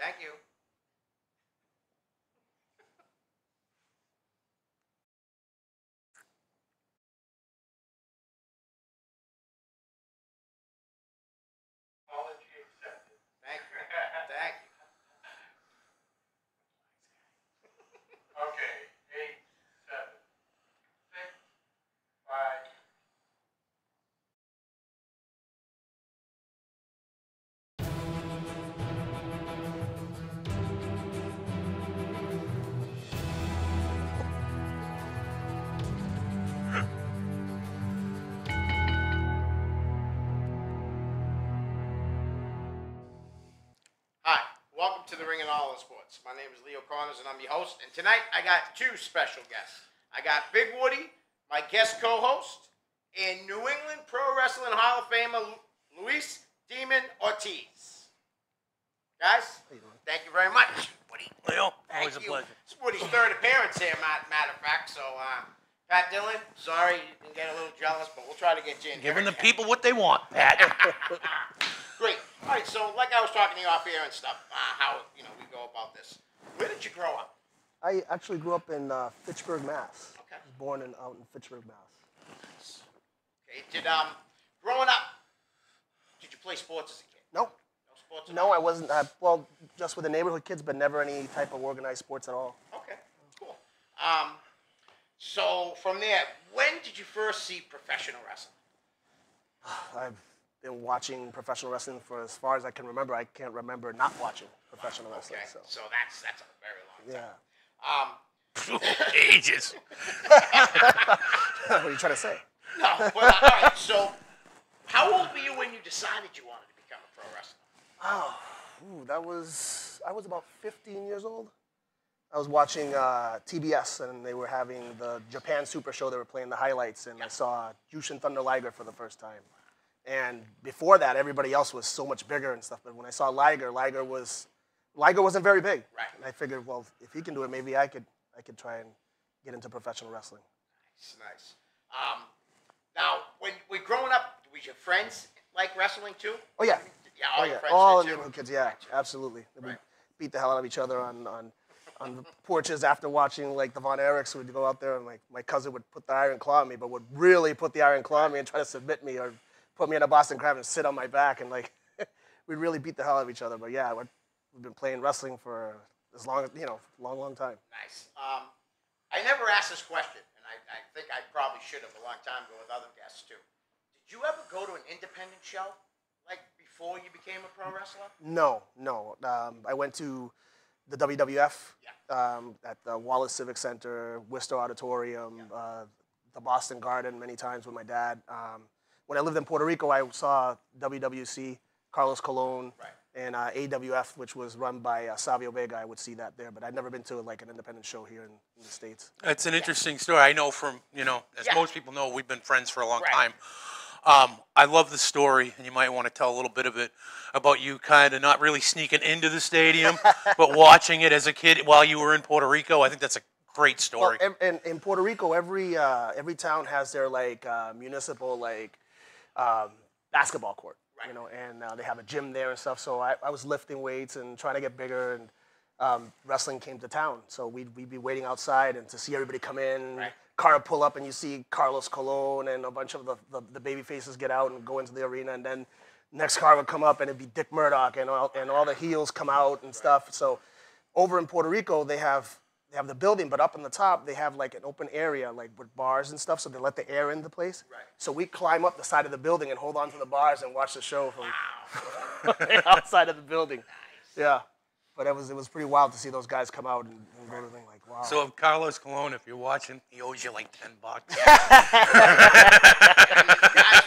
Thank you. Apology accepted. Thank you. Thank you. Okay. 8, 7, 6, 5. Hi, welcome to the Ring and All in Sports. My name is Leo Connors and I'm your host. And tonight I got two special guests. I got Big Woody, my guest co-host, and New England Pro Wrestling Hall of Famer Luis Demon Ortiz. Guys, thank you very much, Woody. Leo, always a pleasure. It's Woody's third appearance here, matter of fact. So, Pat Dillon, sorry you can get a little jealous, but we'll try to get you in. Giving the people what they want, Pat. Great. All right, so like I was talking to you off here and stuff, how we go about this. Where did you grow up? I actually grew up in Fitchburg, Mass. Okay. I was born out in Fitchburg, Mass. Nice. Okay. Growing up, did you play sports as a kid? No. No sports at No, all? I wasn't. Well, just with the neighborhood kids, but never any type of organized sports at all. Okay. Cool. So from there, when did you first see professional wrestling? I've been watching professional wrestling for as far as I can remember. I can't remember not watching professional wrestling. Okay. So that's a very long time. yeah. Ages. What are you trying to say? No. Well, all right. So, how old were you when you decided you wanted to become a pro wrestler? I was about 15 years old. I was watching TBS, and they were having the Japan Super Show. They were playing the highlights, and I saw Jushin Thunder Liger for the first time. And before that, everybody else was so much bigger and stuff. But when I saw Liger wasn't very big. Right. And I figured, well, if he can do it, maybe I could try and get into professional wrestling. Nice. Now, when we're growing up, was your friends like wrestling too? Oh yeah. Yeah, all your friends all did the too? little kids, yeah, absolutely. Right. We beat the hell out of each other on the porches after watching like the Von Erichs. We'd go out there and my cousin would put the iron claw on me, but would really put the iron claw on me and try to submit me or put me in a Boston Crab and sit on my back and like we'd really beat the hell out of each other. But yeah, we've been playing wrestling for as long as long time. Nice. I never asked this question, and I think I probably should have a long time ago with other guests too. Did you ever go to an independent show, like before you became a pro wrestler? No. I went to the WWF at the Wallace Civic Center, Worcester Auditorium, the Boston Garden many times with my dad. When I lived in Puerto Rico, I saw WWC, Carlos Colon, and AWF, which was run by Savio Vega. I would see that there, but I'd never been to like an independent show here in the States. It's an interesting story. I know from, as most people know, we've been friends for a long time. I love the story, and you might want to tell a little bit of it about you kind of not really sneaking into the stadium, but watching it as a kid while you were in Puerto Rico. I think that's a great story. Well, and in Puerto Rico, every town has their like municipal like basketball court, and they have a gym there and stuff. So I was lifting weights and trying to get bigger, and wrestling came to town. So we'd be waiting outside and to see everybody come in. Right. Car pull up and you see Carlos Colon and a bunch of the baby faces get out and go into the arena, and then next car would come up and it'd be Dick Murdoch and all the heels come out and stuff. So over in Puerto Rico they have the building, but up on the top they have like an open area like with bars and stuff, so they let the air in the place. Right. So we climb up the side of the building and hold on to the bars and watch the show from outside of the building. Nice. Yeah. But it was pretty wild to see those guys come out and go to the thing like, wow. So if Carlos Colon, if you're watching, he owes you like $10. Guys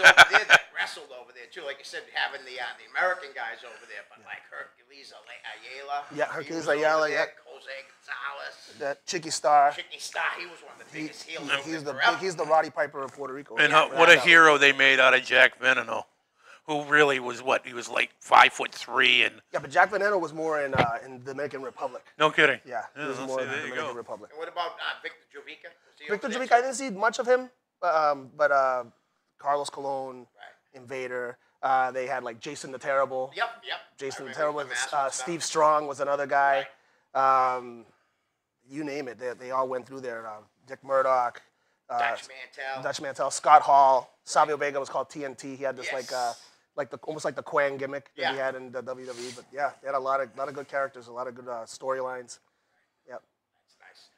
over there that wrestled over there too, like you said, having the American guys over there, but like Hercules Ayala. Yeah, Hercules Ayala, yeah. Jose Gonzalez. That Chicky Star. Chicky Star, he was one of the biggest heels. He's the Roddy Piper of Puerto Rico. And what a hero they made out of Jack Veneno, who really was he was like 5'3" and. Yeah, but Jack Veneno was more in the Dominican Republic. No kidding. Yeah, he was more in the Dominican Republic. And what about Victor Jovica? Victor Jovica, I didn't see much of him, but Carlos Colon, Invader, They had like Jason the Terrible. Yep. Jason the Terrible. Steve Strong was another guy. Right. You name it. They all went through there. Dick Murdoch. Dutch Mantel. Scott Hall. Savio Vega was called TNT. He had this almost like the Quang gimmick that he had in the WWE. But yeah, they had a lot of good characters, a lot of good storylines. Yep. That's nice.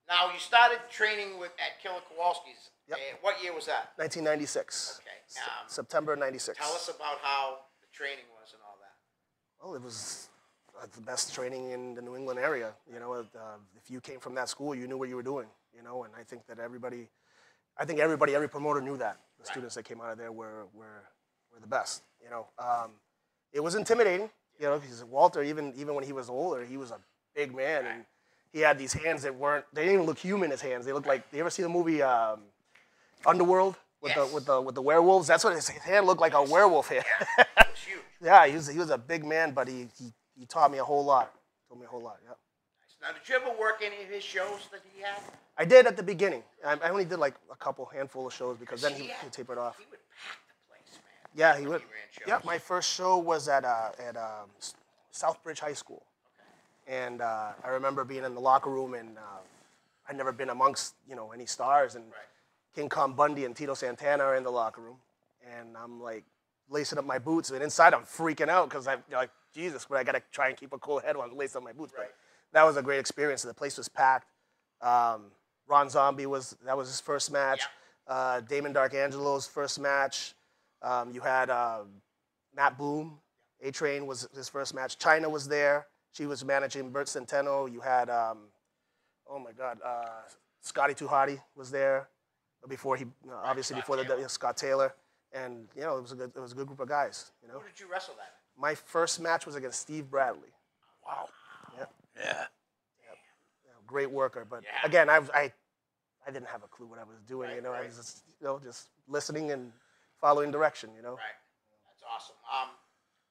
Now you started training at Killer Kowalski's. Yep. What year was that? 1996. Okay. September '96. Tell us about how the training was and all that. Well, it was the best training in the New England area. You know, if you came from that school, you knew what you were doing. You know, and I think that every promoter knew that. The students that came out of there were the best. You know, it was intimidating. You know, because Walter, even when he was older, he was a big man, and he had these hands that they didn't even look human. His hands, they looked like. You ever see the movie Underworld with the werewolves? That's what his hand looked like, a werewolf hand. Yeah, it was huge. Yeah, he was a big man, but he taught me a whole lot. Told me a whole lot. Yeah. Now, did you ever work any of his shows that he had? I did at the beginning. I only did like a handful of shows because then he tapered off. He would pack the place, man. Yeah, he would. Yeah, my first show was at Southbridge High School. Okay. And I remember being in the locker room, and I'd never been amongst any stars, and King Kong Bundy and Tito Santana are in the locker room, and I'm like lacing up my boots, and inside I'm freaking out because I'm like, Jesus, but I gotta try and keep a cool head while I'm lacing up my boots. But that was a great experience. The place was packed. Ron Zombie that was his first match. Yeah. Damon Darkangelo's first match. You had Matt Boom. A-Train was his first match. Chyna was there. She was managing Bert Centeno. You had Scotty Too Hotty was there before Scott Taylor, and it was a good group of guys. You know. Who did you wrestle that? My first match was against Steve Bradley. Wow. Yep. Yeah. Great worker, but again, I didn't have a clue what I was doing. I was just listening and following direction. Right. That's awesome.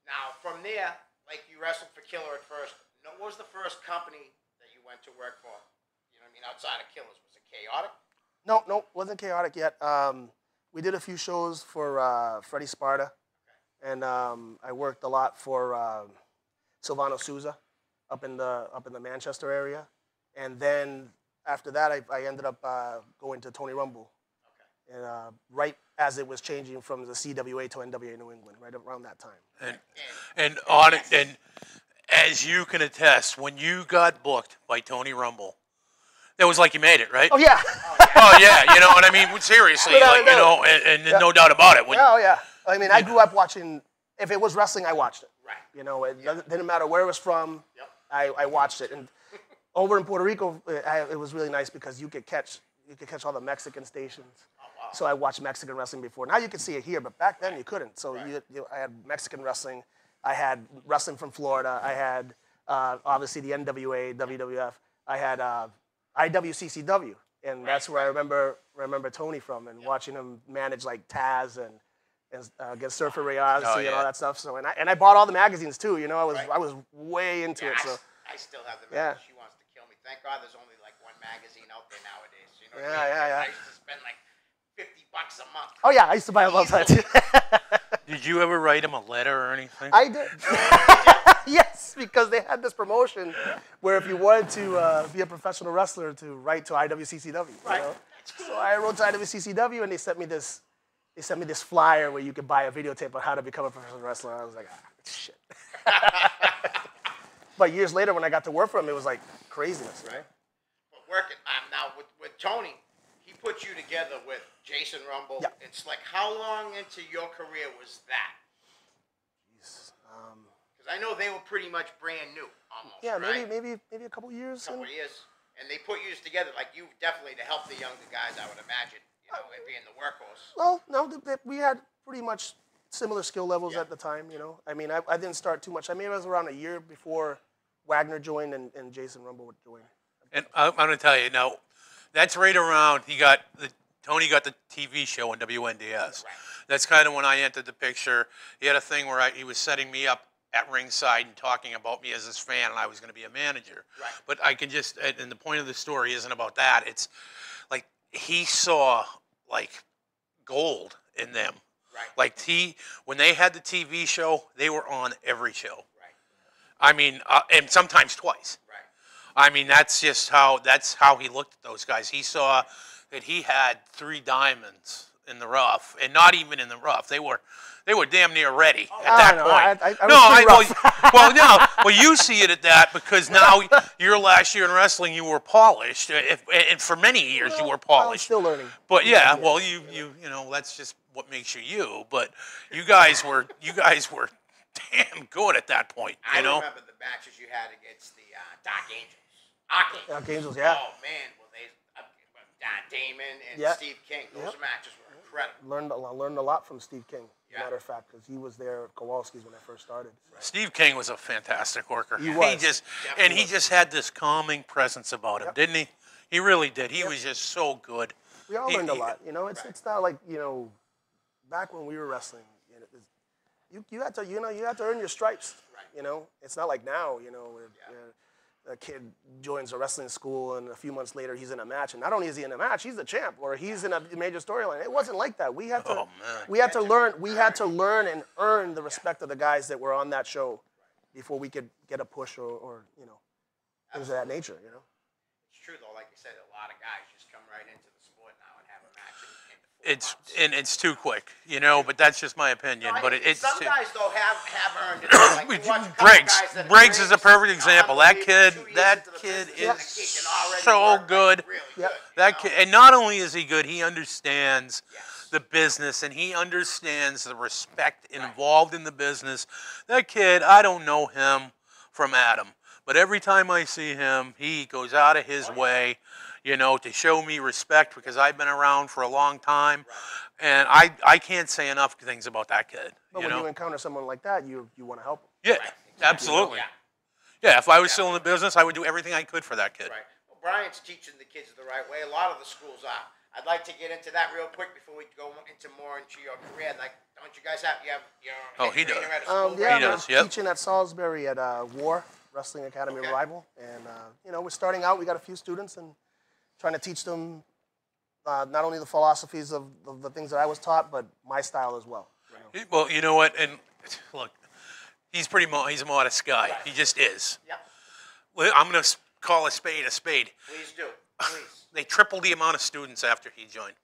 Now from there, like you wrestled for Killer at first. What was the first company that you went to work for? You know what I mean? Outside of Killers, was it Chaotic? No, wasn't Chaotic yet. We did a few shows for Freddie Sparta, and I worked a lot for Silvano Souza up in the Manchester area. And then after that, I ended up going to Tony Rumble, and right as it was changing from the CWA to NWA New England, right around that time. And as you can attest, when you got booked by Tony Rumble, that was like you made it, right? Oh yeah. Oh yeah, you know what I mean? Seriously, and no doubt about it. Oh yeah. I mean, I grew up watching. If it was wrestling, I watched it. Right. It didn't matter where it was from. Yep. I watched it, and over in Puerto Rico, it was really nice because you could catch all the Mexican stations. Oh, wow. So I watched Mexican wrestling before. Now you can see it here, but back then you couldn't. So I had Mexican wrestling. I had wrestling from Florida. I had obviously the NWA, WWF. I had IWCCW, and that's where I remember Tony from, and watching him manage like Taz and against Surfer Reyes and all that stuff. So and I bought all the magazines too. I was way into it. So I still have the magazine. She wants to kill me. Thank God there's only like one magazine out there nowadays. I used to spend like $50 a month. Oh yeah, I used to buy a lot of that too. Did you ever write him a letter or anything? I did. Yes, because they had this promotion where if you wanted to be a professional wrestler, to write to IWCCW. Right. So I wrote to IWCCW, and they sent me this flyer where you could buy a videotape on how to become a professional wrestler. I was like, shit. But years later, when I got to work for him, it was like craziness, right? But working now with Tony, he put you together with Jason Rumble and Slick. How long into your career was that? Jeez. Because I know they were pretty much brand new, almost. Yeah, right? maybe a couple years. And they put you together, like you definitely to help the younger guys, I would imagine, and being the workhorse. Well, no, we had pretty much similar skill levels at the time. I mean, I didn't start too much. I mean, it was around a year before Wagner joined and Jason Rumble would join. And I'm going to tell you now, that's right around Tony got the TV show on WNDS. Right. That's kind of when I entered the picture. He had a thing where he was setting me up at ringside and talking about me as his fan, and I was going to be a manager. Right. But I can just, and the point of the story isn't about that. It's like he saw like gold in them. Like when they had the TV show, they were on every show. Right. I mean, and sometimes twice. Right. I mean, that's how he looked at those guys. He saw that he had 3 diamonds in the rough, and not even in the rough. They were damn near ready at that point. Well, you see it at that because now your last year in wrestling, you were polished, and for many years you were polished. I'm still learning. But yeah, well, you know, that's just what makes you you. But you guys were damn good at that point. I remember the matches you had against the Dark Angels. Archangels, yeah. Oh man, well Damon and Steve King. Those matches were incredible. Learned a lot from Steve King. Matter of fact, because he was there at Kowalski's when I first started. Steve King was a fantastic worker. He was. He just had this calming presence about him, didn't he? He really did. He was just so good. We all learned a lot. You know, it's not like, back when we were wrestling, you had to earn your stripes. Right. You know, it's not like now. A kid joins a wrestling school and a few months later he's in a match, and not only is he in a match, he's the champ or he's in a major storyline. It wasn't like that. We had to learn and earn the respect of the guys that were on that show before we could get a push or things of that nature. It's true though, like you said, a lot of guys just come right into the sport now and have a match. It's too quick, but that's just my opinion. No, but it's some guys though have earned it. Like Briggs is a perfect example. That kid is so good. Really that kid, and not only is he good, he understands the business and he understands the respect involved in the business. That kid, I don't know him from Adam, but every time I see him, he goes out of his way. To show me respect because I've been around for a long time, and I can't say enough things about that kid. But when you encounter someone like that, you want to help him. Yeah, absolutely. Yeah, if I was still in the business, I would do everything I could for that kid. Right. Well, Brian's teaching the kids the right way. A lot of the schools are. I'd like to get into that real quick before we go more into your career. Like, don't you guys have your he does. At a school? Yeah, he does. Teaching at Salisbury at War Wrestling Academy Revival, and we're starting out. We got a few students and trying to teach them not only the philosophies of the things that I was taught, but my style as well. Well, you know what? And look, he's a modest guy. He just is. Yep. I'm going to call a spade a spade. Please do. Please. They tripled the amount of students after he joined.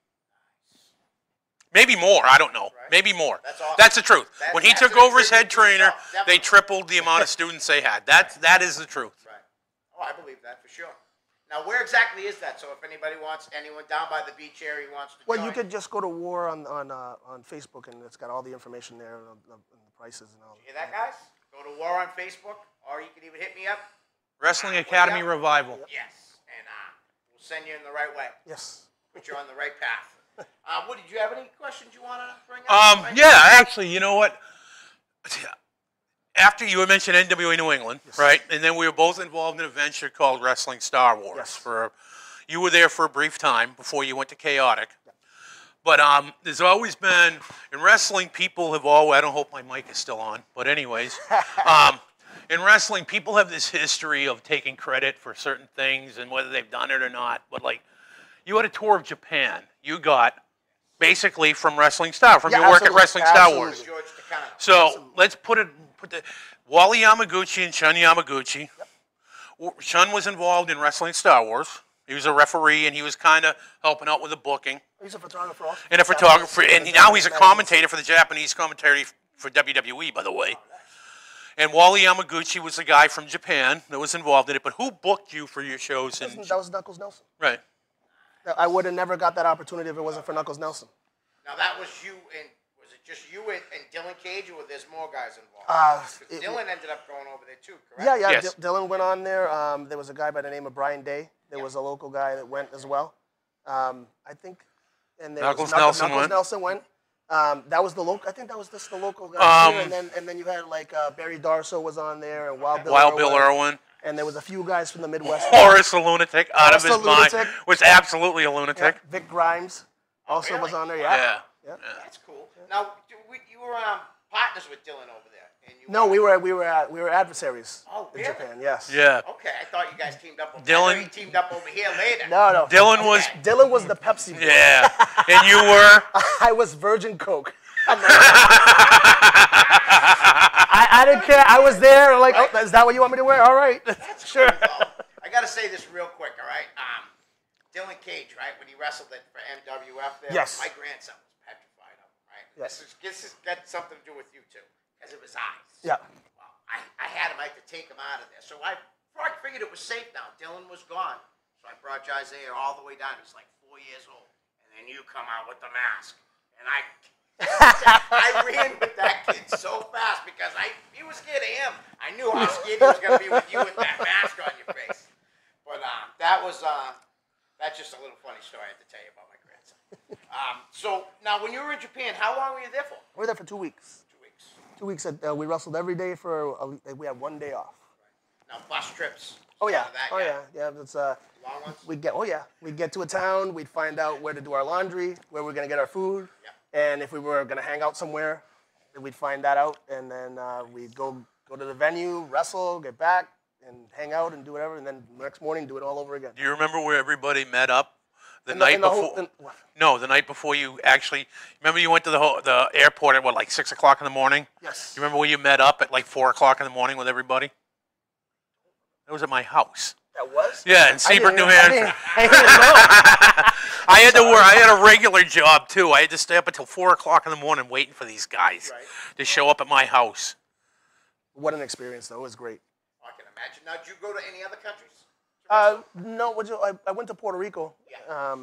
Maybe more. I don't know. Right. Maybe more. That's awesome. That's the truth. When he took over as head trainer, they tripled the amount of students they had. That is the truth. Right. Oh, I believe that for sure. Now, where exactly is that? So if anyone down by the beach area wants to join. You could just go to War on Facebook, and it's got all the information there and the prices and all. You hear that, guys? Go to War on Facebook, or you can even hit me up. Wrestling Academy Revival. Yes, and we'll send you in the right way. Yes. Put you on the right path. Woody, did you have any questions you want to bring up? Yeah, actually, you know what? After you had mentioned NWA New England, right? And then we were both involved in a venture called Wrestling Star Wars. Yes. You were there for a brief time before you went to Chaotic. But there's always been, in wrestling, people have always, I don't hope my mic is still on, but anyways, in wrestling, people have this history of taking credit for certain things and whether they've done it or not. But like, you had a tour of Japan. You got basically from Wrestling Star, from your work at Wrestling Star Wars. So let's put the Wally Yamaguchi and Shun Yamaguchi. Shun was involved in Wrestling Star Wars. He was a referee, and he was kind of helping out with the booking. He's a photographer also. And a photographer, and now he's a commentator for the Japanese commentary for WWE, by the way. And Wally Yamaguchi was the guy from Japan that was involved in it. But who booked you for your shows? That was Knuckles Nelson. Right. I would have never got that opportunity if it wasn't for Knuckles Nelson. Now that was you and was it just you and Dylan Cage, or there's more guys involved? Dylan ended up going over there too, correct? Yeah. Yes. Dylan went on there. There was a guy by the name of Brian Day. There was a local guy that went as well. I think, and there Knuckles was Nelson Nelson went. That was the local. I think that was just the local guy. And then you had like Barry Darso was on there and Wild Bill Irwin. And there was a few guys from the Midwest. Horace the lunatic, out of his mind, was absolutely a lunatic. Yeah. Vic Grimes also was on there. Yeah. That's cool. Now you were partners with Dylan over there. And no, we were adversaries in Japan. Yes. Yeah. Okay, I thought you guys teamed up. Dylan teamed up over here later. No. Dylan was the Pepsi. Yeah. And you were. I was Virgin Coke. I didn't care. I was there. Like, oh, is that what you want me to wear? All right. That's Sure. I got to say this real quick, all right? Dylan Cage, right, when he wrestled it for MWF there, Yes. my grandson was petrified of him, right? Yes. This has got something to do with you, too, because of his eyes. Yeah. Well, I had him, I had to take him out of there. So I figured it was safe now. Dylan was gone. So I brought Isaiah all the way down. He's like 4 years old. And then you come out with the mask. And I ran with that kid so fast because he was scared of him. I knew how scared he was going to be with you with that mask on your face. But that's just a little funny story I have to tell you about my grandson. So now when you were in Japan, how long were you there for? We were there for 2 weeks. 2 weeks. 2 weeks. We wrestled every day we had 1 day off. Now bus trips. Oh yeah. That, yeah. It's long ones. we'd get to a town. We'd find out where to do our laundry, where we're gonna get our food, and if we were gonna hang out somewhere, we'd find that out, and then we'd go to the venue, wrestle, get back, and hang out and do whatever, and then the next morning do it all over again. Do you remember where everybody met up the night before? No, the night before you actually. Remember you went to the airport at like 6 o'clock in the morning? Yes. You remember where you met up at like 4 o'clock in the morning with everybody? That was at my house. That was? Yeah, in Seabrook, New Hampshire. I didn't know. I had to work. I had a regular job too. I had to stay up until 4 o'clock in the morning waiting for these guys to show up at my house. What an experience, though. It was great. I can imagine. Now, did you go to any other countries? No. I went to Puerto Rico. Yeah.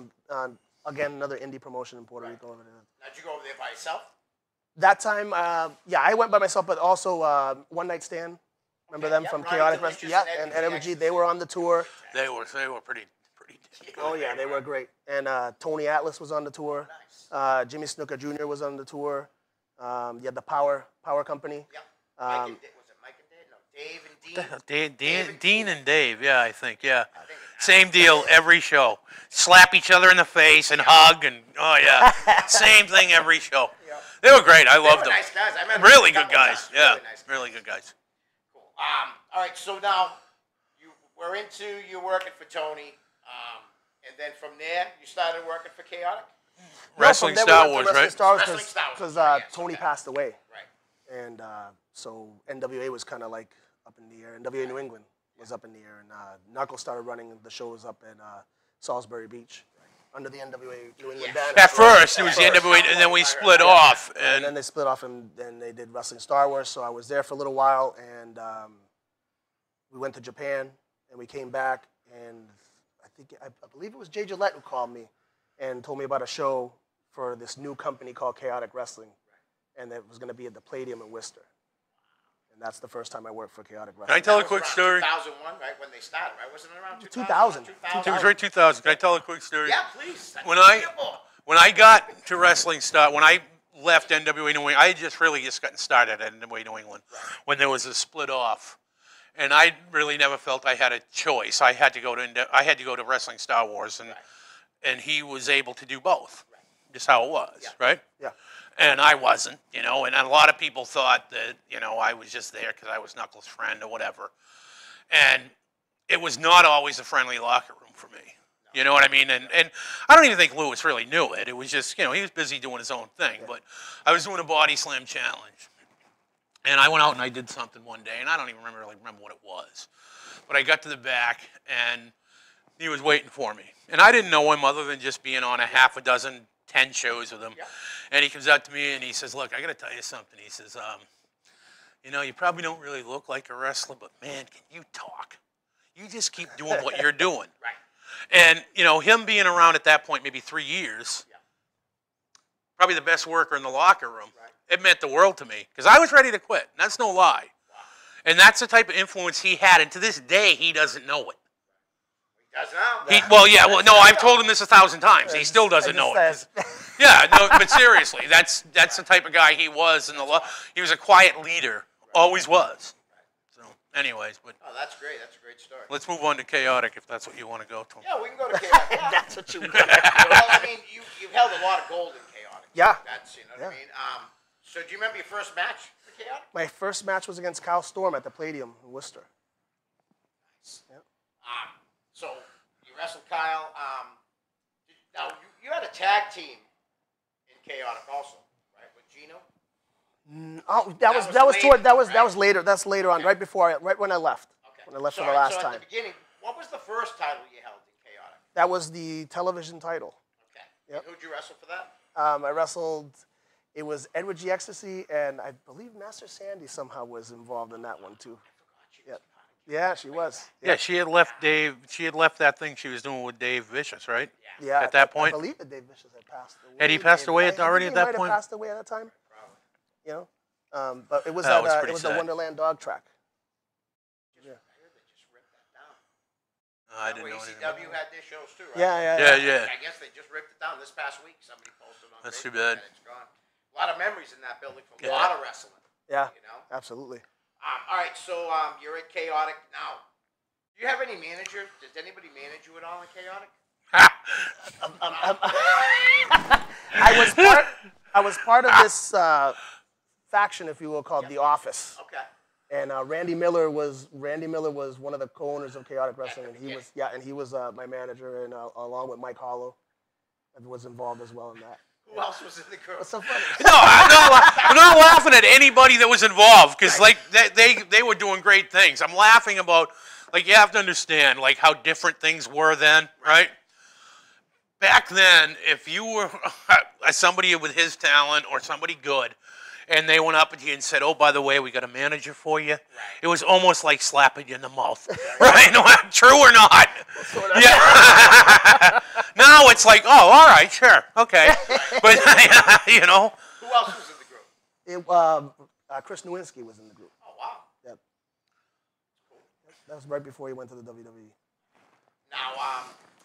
Again, another indie promotion in Puerto Rico. Now, did you go over there by yourself? That time, I went by myself, but also One Night Stand. Remember them from Chaotic Wrestling? Yeah, and MG, they were on the tour. They were pretty. Oh yeah, they were great. And Tony Atlas was on the tour. Nice. Jimmy Snuka Jr. was on the tour. You had the Power Company. Yep. Was it Mike and Dave? No, Dave and Dean. Dean and Dave, yeah, I think, yeah. Same deal every show. Slap each other in the face and hug and same thing every show. Yep. They were great. I loved them. Nice guys. I met really good guys. Yeah, really, nice guys. Really good guys. Cool. All right. So now you working for Tony, and then from there you started working for Chaotic. Wrestling Star Wars, right? Because Tony passed away. Right. And so NWA was kind of like up in the air. NWA New England was up in the air, and Knuckles started running the shows up in Salisbury Beach under the NWA New England banner. At first, it was the NWA, and then we split off. And then they split off, and then they did Wrestling Star Wars. So I was there for a little while, and we went to Japan, and we came back, and I believe it was Jay Gillette who called me and told me about a show for this new company called Chaotic Wrestling, and it was going to be at the Palladium in Worcester. And that's the first time I worked for Chaotic Wrestling. Can I tell a quick story? 2001, right, when they started, right? Wasn't it around 2000? 2000. It was right 2000. Can I tell a quick story? Yeah, please. When I got to Wrestling Star, when I left NWA New England, I had just gotten started at NWA New England when there was a split off. And I really never felt I had a choice. I had to go to Wrestling Star Wars, and he was able to do both. Just how it was, right? Yeah. And I wasn't, and a lot of people thought that, I was just there because I was Knuckles' friend or whatever. And it was not always a friendly locker room for me. You know what I mean? And I don't even think Lewis really knew it. It was just, he was busy doing his own thing. Yeah. But I was doing a body slam challenge. And I went out and I did something one day, and I don't even remember what it was. But I got to the back, and he was waiting for me. And I didn't know him other than just being on a half a dozen, 10 shows with him. Yeah. And he comes up to me, and he says, look, I got to tell you something. He says, you probably don't really look like a wrestler, but, man, can you talk? You just keep doing what you're doing. Right. And, him being around at that point, maybe 3 years, probably the best worker in the locker room. Right. It meant the world to me because I was ready to quit. That's no lie. Wow. And that's the type of influence he had. And to this day, he doesn't know it. He does now? No, I've told him this 1,000 times. He still doesn't know it. Yeah, no, but seriously, that's the type of guy he was. He was a quiet leader. Always was. So, anyways. Oh, that's great. That's a great story. Let's move on to Chaotic if that's what you want to go to. Yeah, we can go to Chaotic. Yeah. That's what you want. Well, I mean, you've held a lot of gold in Chaotic. Yeah. That's, what I mean? So do you remember your first match for Chaotic? My first match was against Kyle Storm at the Palladium in Worcester. Nice. Yep. So you wrestled Kyle. Now you had a tag team in Chaotic also, right? With Gino. Oh, that was later. That's later on, right when I left. Okay. When I left for the last time. At the beginning, what was the first title you held in Chaotic? That was the television title. Okay. Yep. And who'd you wrestle for that? I wrestled. It was Edward G. Ecstasy, and I believe Master Sandy somehow was involved in that one too. Yeah, she was. Yeah, she had left Dave. She had left that thing she was doing with Dave Vicious, right? Yeah. At that point, I believe that Dave Vicious had passed away. Had he passed away already at that point? He might have passed away at that time. Probably. You know, but it was That was it pretty was sad. the Wonderland dog track. I heard they just ripped that down. I didn't know anything. ECW had their shows too, right? Yeah. I guess they just ripped it down this past week. Somebody posted on That's Facebook too bad. that it's gone. A lot of memories in that building from a lot of wrestling. Yeah. You know. Absolutely. All right, so you're at Chaotic now. Do you have any manager? Does anybody manage you at all in Chaotic? I was part of this faction, if you will, called The Office. Okay. And Randy Miller was one of the co-owners of Chaotic Wrestling, and he was my manager, and along with Mike Hollow, I was involved as well in that. Who else was in the group? What's so funny? No, I'm not laughing at anybody that was involved because like they were doing great things. I'm laughing about like you have to understand like how different things were then, right? Back then, if you were somebody with his talent or somebody good, and they went up at you and said, "Oh, by the way, we got a manager for you," it was almost like slapping you in the mouth, right? No, true or not? Yeah. Now it's like, "Oh, all right, sure, okay," but you know. Who else was in the group? Chris Nowinski was in the group. Oh wow. Yep. That was right before he went to the WWE. Now,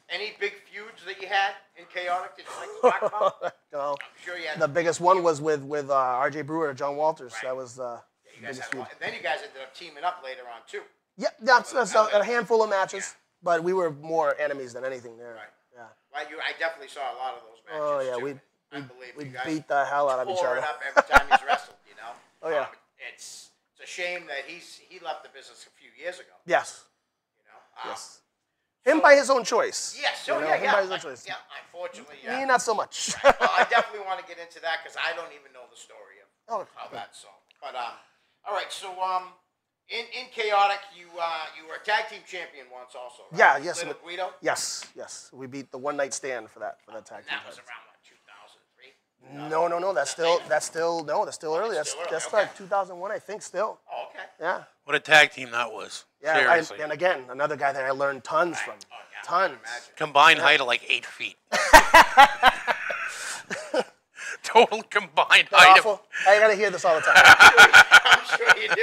any big feuds that you had in Chaotic that you like to talk about? No. I'm sure you had. The biggest one was with R.J. Brewer and John Walters. Right. That was the You guys biggest had a feud. lot, and then you guys ended up teaming up later on too. Yeah, that's a handful of matches, but we were more enemies than anything there. Right. Yeah. Well, I definitely saw a lot of those matches. Oh yeah, too. we Unbelievable. we You guys beat the hell out of each tore other. it up every time he's wrestled. You know. Oh yeah. It's a shame that he left the business a few years ago. Yes. You know. Yes. Him by his own choice. Yes. You Oh know, yeah. him by his own choice. Yeah. Unfortunately, yeah. Me, not so much. Well, I definitely want to get into that because I don't even know the story of how that's so. But all right. So in Chaotic, you were a tag team champion once also. Right? Yeah. Yes. Little Guido. Yes. Yes. We beat the one night stand for that tag team. That was around what 2003. No. That's still early. That's still early, That's okay. like 2001, I think. Still. Oh, okay. Yeah. What a tag team that was. Yeah. Seriously. And again, another guy that I learned tons from. Oh, yeah, Tons. Combined height of like 8 feet. Total combined height of... Awful. I gotta hear this all the time. I'm sure you do.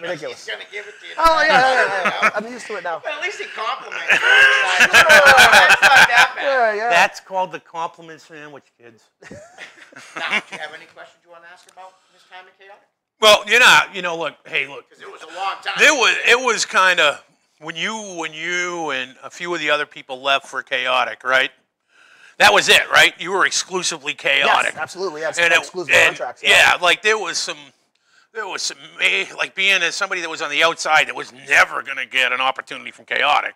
Ridiculous. He's gonna give it to you. Oh yeah. I'm used to it now. But at least he complimented you. That's not that bad. Yeah. That's called the compliment sandwich, kids. Now, do you have any questions you want to ask about his time in Chaotic? Well, you know, look, hey, look. Because it was a long time. It was kind of, when you and a few of the other people left for Chaotic, right? That was it, right? You were exclusively Chaotic. Yes, absolutely. Yes, And exclusive contracts. Yeah, like there was some, like being as somebody that was on the outside that was never going to get an opportunity from Chaotic,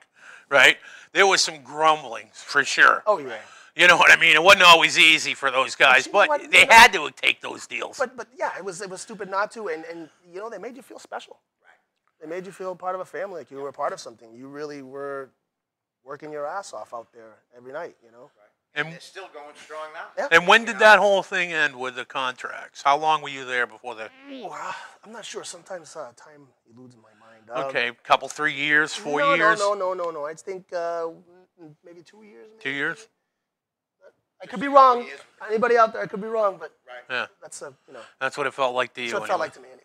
right? There was some grumblings, for sure. Oh yeah. You know what I mean? It wasn't always easy for those guys, you know but what? they had to take those deals. But yeah, it was stupid not to, and you know they made you feel special. Right. They made you feel part of a family, like you were part of something. You really were working your ass off out there every night, you know. Right. And they're still going strong now. Yeah. And when did that whole thing end with the contracts? How long were you there before the... I'm not sure. Sometimes time eludes my mind. Okay, couple, 3 years, 4 years? No. I think maybe 2 years. Maybe. 2 years? I could be wrong. Anybody out there, I could be wrong, but Yeah. that's That's what it felt like to you. that's what it felt like to me anyway.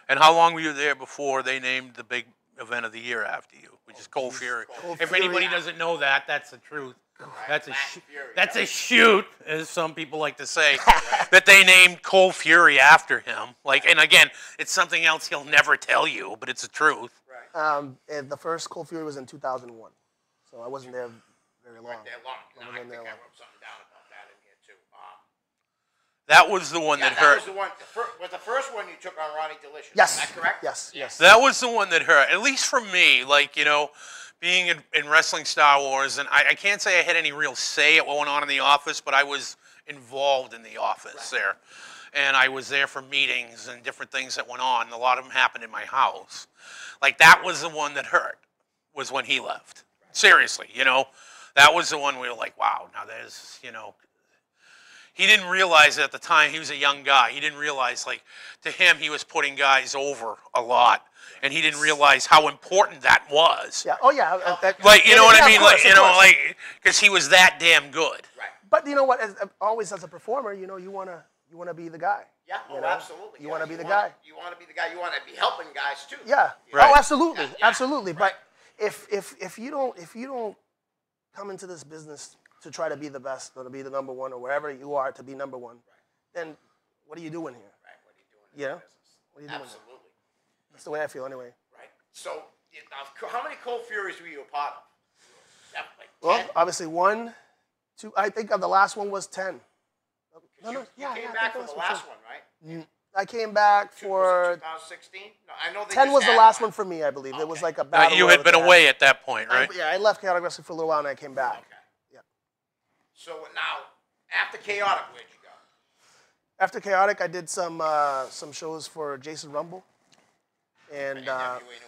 And how long were you there before they named the big event of the year after you, which is Cold Fury? If anybody doesn't know that, that's the truth. That's a shoot, as some people like to say, that they named Cold Fury after him. Like, and again, it's something else he'll never tell you, but it's the truth. Right. And the first Cold Fury was in 2001, so I wasn't there very long. Right there long. No, I think I long. wrote something down about that in here too. That was the one that hurt. Was the one. Was the first one you took on Ronnie Delicious? Yes. Is that correct? Yes. That was the one that hurt, at least for me. Like, you know, being in wrestling Star Wars, and I can't say I had any real say at what went on in the office, but I was involved in the office there. and I was there for meetings and different things that went on. A lot of them happened in my house. Like, that was the one that hurt, was when he left. Seriously, you know, that was the one we were like, wow, now there's, you know, he didn't realize at the time, he was a young guy, he didn't realize, like, to him, he was putting guys over a lot. And he didn't realize how important that was. Yeah. Oh yeah. Like, you know what I mean? Like, you know, like, because he was that damn good. Right. But you know what? Always as a performer, you know, you wanna be the guy. Yeah. You Oh, know? absolutely. You wanna be the guy. You want to be the guy. You want to be helping guys too. Yeah. Right. Oh, absolutely, Yeah. absolutely. Right. But if you don't come into this business to try to be the best or to be the number one or wherever you are to be number one, then what are you doing here? Right. What are you doing? Yeah. What are you doing? Absolutely. Here? That's the way I feel anyway. Right. So, how many Cold Furies were you a part of? Yeah, like Well, 10? obviously 1, 2. I think the last one was 10. No, You came back for the last one, right? I came back Was for it 2016? No, I know they 10 just was the had last one for me, I believe. It was like a battle. You royal had been that they away at that point, right? Yeah, I left chaotic wrestling for a little while and I came back. Okay. Yeah. So now, after Chaotic, where'd you go? After chaotic, I did some shows for Jason Rumble and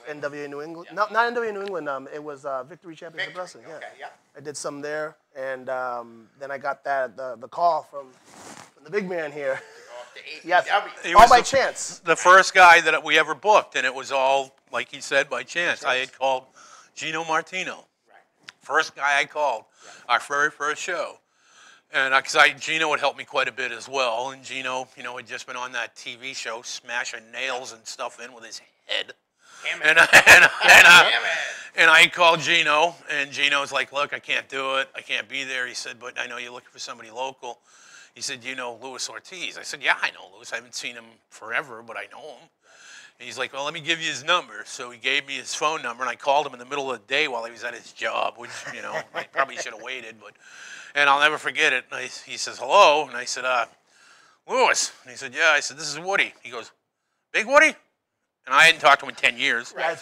NWA New England. No, not NWA New England. It was Victory Championship Wrestling. Yeah. Okay, yeah. I did some there, and then I got the call from the big man here. Go up to APW. Yes, He all was by the- chance. The first guy that we ever booked, and it was all, like he said, by chance. I had called Gino Martino. Right. First guy I called, our very first show. And Gino had helped me quite a bit as well. And Gino, you know, had just been on that TV show, smashing nails and stuff in with his head. And I called Gino, and Gino's like, look, I can't do it. I can't be there. He said, but I know you're looking for somebody local. He said, you know Luis Ortiz? I said, yeah, I know Luis. I haven't seen him forever, but I know him. And he's like, well, let me give you his number. So he gave me his phone number, and I called him in the middle of the day while he was at his job, which, you know, I probably should have waited. And I'll never forget it. And he says, hello. And I said, Luis. And he said, yeah. I said, this is Woody. He goes, Big Woody? And I hadn't talked to him in 10 years. Right.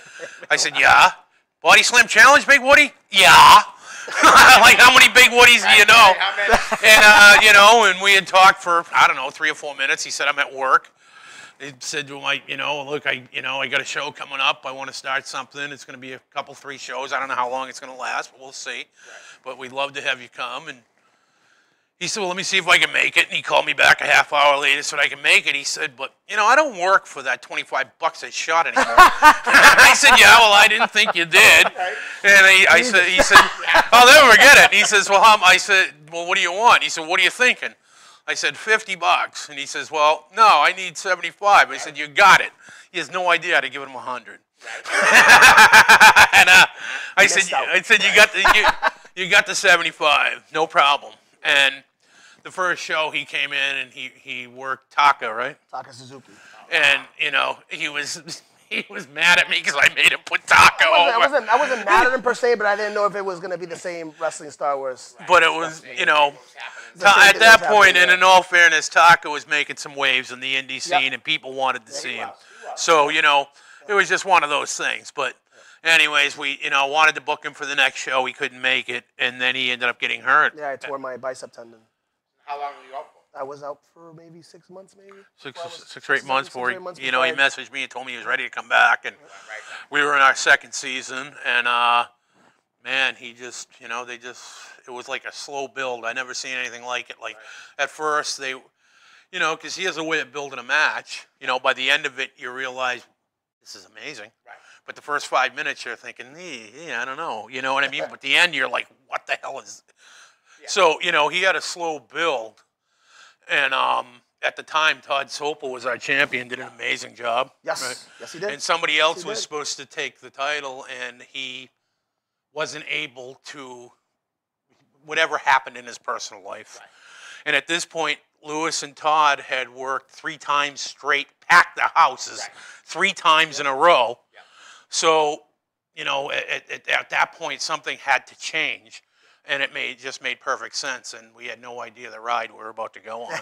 I said, yeah. Body Slam Challenge, Big Woody? Yeah. Like, how many Big Woodies do you know? How many? And, you know, and we had talked for, I don't know, 3 or 4 minutes. He said, I'm at work. He said, well, you know, look, I got a show coming up. I want to start something. It's going to be a couple, 3 shows. I don't know how long it's going to last, but we'll see. Right. But we'd love to have you come. And he said, well, let me see if I can make it. And he called me back a half hour later, said I can make it. He said, but, you know, I don't work for that $25 a shot anymore. I said, yeah, well, I didn't think you did. And he said, I'll never forget it. And he says, well, I said, well, what do you want? He said, what are you thinking? I said, $50. And he says, well, no, I need 75. I said, you got it. He has no idea how to give him 100. And I said, you got the 75, no problem. And the first show he came in and he worked Taka, right? Taka Suzuki. And you know he was mad at me because I made him put Taka over. I wasn't mad at him per se, but I didn't know if it was going to be the same wrestling Star Wars. But it was, you know, at that point, and in all fairness, Taka was making some waves in the indie scene, and people wanted to see him. So you know, it was just one of those things. But anyways, we wanted to book him for the next show. He couldn't make it, and then he ended up getting hurt. Yeah, I tore my bicep tendon. How long were you out for? I was out for maybe 6 months, maybe. Six or eight months before he he messaged me and told me he was ready to come back, and we were in our second season, and man, he just, it was like a slow build. I never seen anything like it. Like at first they, because he has a way of building a match. By the end of it, you realize this is amazing. Right. But the first 5 minutes, you're thinking, I don't know. You know what I mean? But at the end, you're like, what the hell is? Yeah. So he had a slow build. And at the time, Todd Sopel was our champion, did an amazing job. Yes, right? Yes, he did. And somebody else was supposed to take the title, and he wasn't able to, whatever happened in his personal life. Right. And at this point, Lewis and Todd had worked 3 times straight, packed the houses 3 times in a row. Yeah. So, at that point, something had to change. And it just made perfect sense, and we had no idea the ride we were about to go on.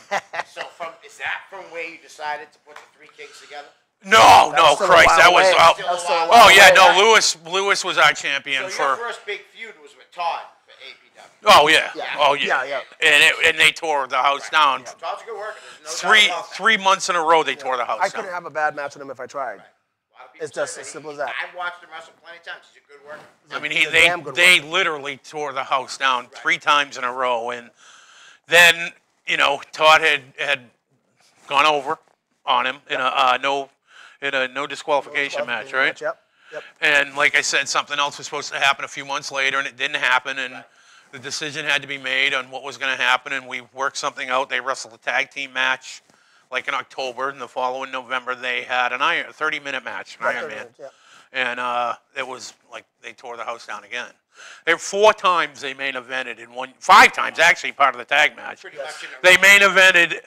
So is that from where you decided to put the 3 cakes together? No, Christ, that was Oh yeah, no. Lewis was our champion so your first big feud was with Todd for APW. Oh yeah. Yeah. Oh yeah. Yeah. And they tore the house down. Yeah. Todd's a good worker. There's no doubt about that. 3 months in a row they tore the house I down. couldn't have a bad match with him if I tried. A lot of people It's just say as that simple as that. I've watched him wrestle plenty of times. He's a good worker. I mean, He's a damn good they worker. literally tore the house down 3 times in a row, and then Todd had gone over on him in a no disqualification match, right? Yep. And like I said, something else was supposed to happen a few months later, and it didn't happen, and the decision had to be made on what was going to happen, and we worked something out. They wrestled a tag team match like in October, and the following November they had a 30-minute match, an Iron Man. And it was like they tore the house down again. There were 4 times they main evented in 5 times actually part of the tag match. Pretty much in a They main evented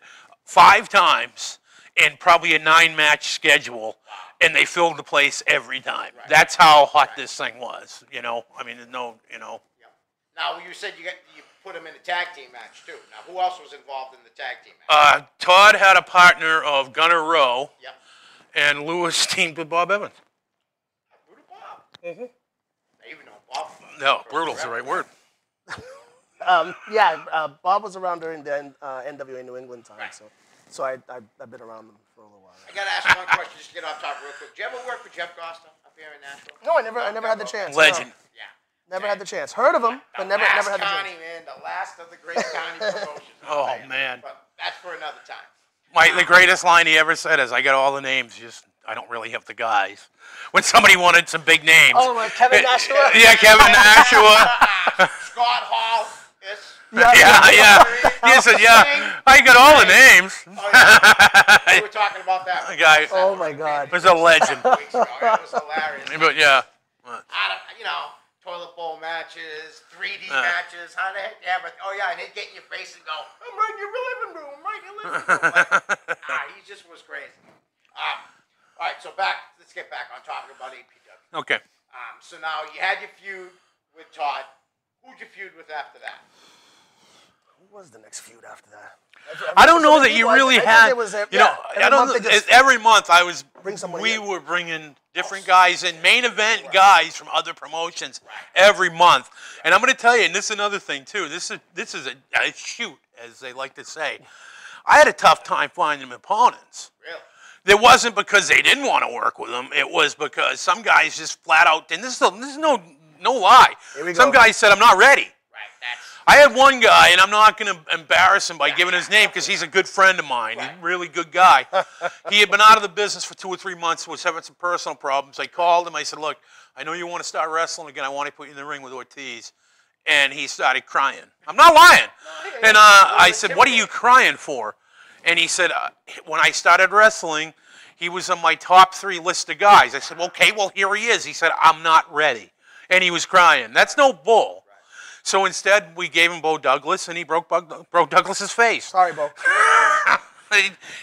5 times in probably a 9-match schedule, and they filled the place every time. Right. That's how hot this thing was. I mean, no. Now you said you put him in a tag team match too. Now who else was involved in the tag team match? Todd had a partner of Gunner Rowe, Yep. and Lewis teamed with Bob Evans. Brutal Bob. Mm-hmm. I even know Bob. No, brutal's the right word. Bob was around during the NWA New England time, so I've been around them for a little while. I gotta ask one question just to get off topic real quick. Did you ever work with Jeff Costa up here in Nashua? No, I never had the chance. Legend. No. Yeah. Never had the chance. Heard of him, but never had the Connie, chance. man, the last of the great Connie promotions. Oh, man. But that's for another time. The greatest line he ever said is, "I got all the names, just I don't really have the guys." When somebody wanted some big names. Oh, Kevin Nashua? Yeah, Kevin Nashua. Scott Hall. Yes. Yeah. He said, "Yeah, I got all the names." Oh, yeah. We were talking about that. The guy Oh my God. was a legend. Weeks ago. It was hilarious. But yeah. Toilet bowl matches, 3D matches. How the heck? Yeah, but and they'd get in your face and go, "I'm right in your living room, right in your living room." He just was crazy. All right, so let's get back on talking about APW. Okay. So now you had your feud with Todd. Who'd you feud with after that? Who was the next feud after that? I don't know that you really had. Every month I was. We were bringing different guys in, main event guys from other promotions every month. And I'm going to tell you, and this is another thing too. This is a shoot, as they like to say. I had a tough time finding opponents. Really? It wasn't because they didn't want to work with them. It was because some guys just flat out. And this is no lie. Some guys said, "I'm not ready." I had one guy, and I'm not going to embarrass him by giving his name because he's a good friend of mine. He's a really good guy. He had been out of the business for 2 or 3 months, was having some personal problems. I called him. I said, "Look, I know you want to start wrestling again. I want to put you in the ring with Ortiz." And he started crying. I'm not lying. And I said, "What are you crying for?" And he said, "When I started wrestling, he was on my top 3 list of guys." I said, "Okay, well, here he is." He said, "I'm not ready." And he was crying. That's no bull. So instead, we gave him Bo Douglas, and he broke Douglas's face. Sorry, Bo.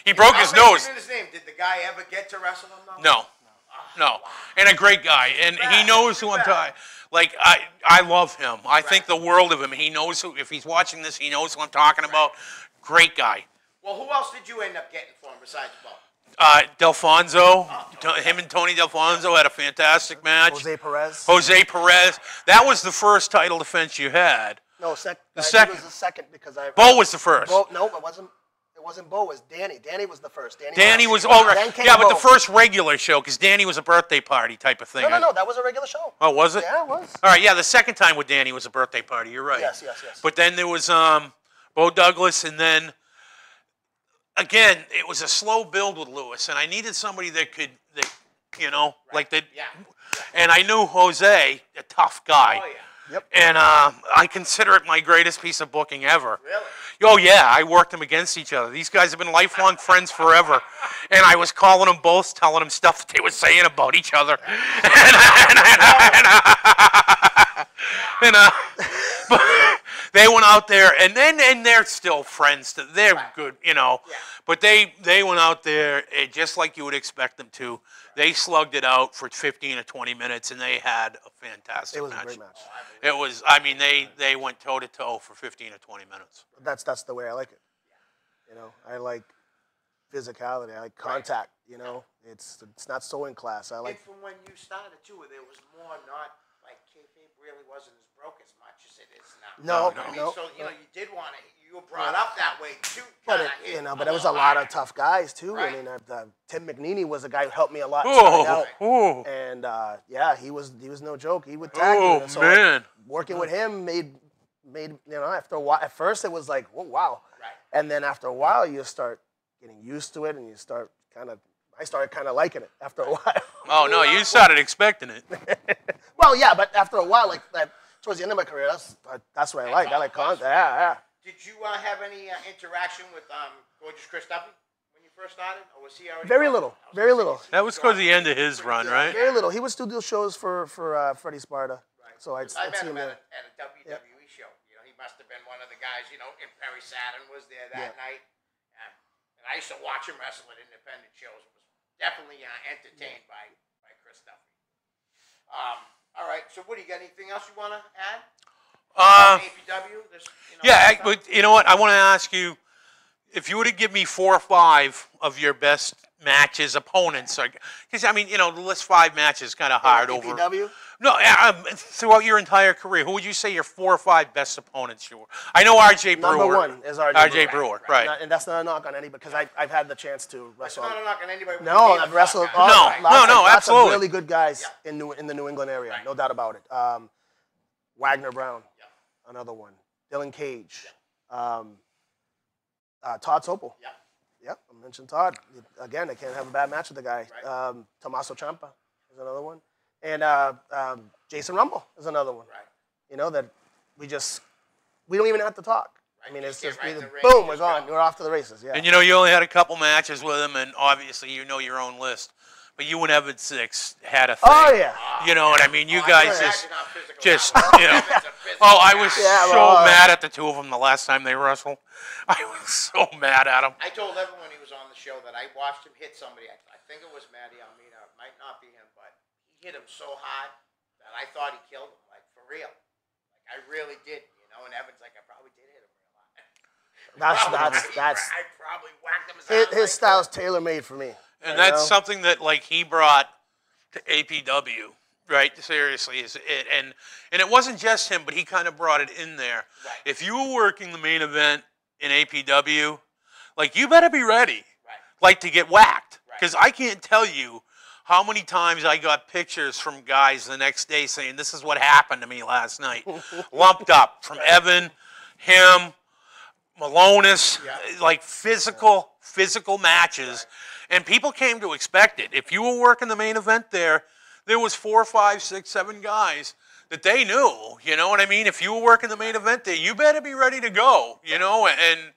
He broke his nose. His name. Did the guy ever get to wrestle him? No. And a great guy, and he knows who I'm talking. Like I love him. I think the world of him. He knows who. If he's watching this, he knows who I'm talking about. Great guy. Well, who else did you end up getting for him besides Bo? Delfonso, him and Tony Delfonso had a fantastic match. Jose Perez. That was the first title defense you had. No, the second. It was the second because Bo was the first. No, it wasn't. It wasn't Bo. It was Danny. Danny was the first. Danny was all right. Yeah, but the first regular show because Danny was a birthday party type of thing. No. That was a regular show. Oh, was it? Yeah, it was. All right. Yeah, the second time with Danny was a birthday party. You're right. Yes. But then there was Bo Douglas, and then. Again, it was a slow build with Lewis, and I needed somebody that could, like that. Yeah. And I knew Jose, a tough guy. Oh, yeah. Yep. And I consider it my greatest piece of booking ever. Really? Oh, yeah, I worked them against each other. These guys have been lifelong friends forever. And I was calling them both, telling them stuff that they were saying about each other. But they went out there, and they're still friends. They're good, Yeah. But they went out there just like you would expect them to. They slugged it out for 15 or 20 minutes, and they had a fantastic match. It was a great match. It was. I mean, they went toe to toe for 15 or 20 minutes. That's the way I like it. I like physicality. I like contact. It's not so in class. I like. And from when you started too, there was more not like kayfabe really wasn't as broke as much as it is now. No, I mean, no. so you know, you did want to. You were brought up that way too. But there was a lot of tough guys too. Right. I mean, Tim McNeely was a guy who helped me a lot. And yeah, he was no joke. He would tag you. And so man. Working with him made after a while. At first, it was like, oh wow. Right. And then after a while, you start getting used to it, and you start I started kind of liking it after a while. Oh no, you started expecting it. Well, yeah, but after a while, like that, towards the end of my career, that's what I like. I like content. Yeah. Did you have any interaction with Gorgeous Chris Duffy when you first started, or was he already? Very little. That was towards the end of his run, right? Very little. He would still do shows for Freddie Sparta. Right. So I met him at a WWE Yeah. show. You know, he must have been one of the guys. You know, and Perry Saturn was there that night. And I used to watch him wrestle at independent shows. It was definitely entertained by Chris Duffy. All right. So, Woody, got anything else you want to add? APW? But you know what? I want to ask you, if you were to give me 4 or 5 of your best matches, opponents, because I mean, you know, the list 5 matches kind of hard over. APW? No, throughout your entire career, who would you say your 4 or 5 best opponents you were? I know R.J. Brewer. Number 1 is R.J. Brewer, right? And that's not a knock on anybody because I've had the chance to wrestle. That's not a knock on anybody. No, I've wrestled. Lots of really good guys in the New England area, no doubt about it. Wagner Brown, another one. Dylan Cage, Todd Sopel. Yep, I mentioned Todd. Again, I can't have a bad match with the guy. Right. Tommaso Ciampa is another one. And Jason Rumble is another one. Right. You know, that we don't even have to talk. Right. I mean, it's just, right boom, we're gone. We're off to the races, yeah. And you know, you only had a couple matches with him, and obviously you know your own list. But you and Evan Six had a thing. Oh, yeah. You know what I mean? You guys just, you know. Oh, I was so mad at the two of them the last time they wrestled. I was so mad at them. I told Evan when he was on the show that I watched him hit somebody. I think it was Matty Almeida. It might not be him, but he hit him so hard that I thought he killed him, like for real. Like I really did, you know. And Evan's like, I probably did hit him real hard. I probably whacked him. His style's tailor made for me. And that's something that like he brought to APW, right? Seriously, is it? And it wasn't just him, but he kind of brought it in there. Right. If you were working the main event in APW, like you better be ready, like to get whacked, because I can't tell you how many times I got pictures from guys the next day saying, "This is what happened to me last night," lumped up from Evan, him, Malonis, like physical matches. And people came to expect it. If you were working the main event there was 4, 5, 6, 7 guys that they knew. You know what I mean? If you were working the main event there, you better be ready to go. You know, and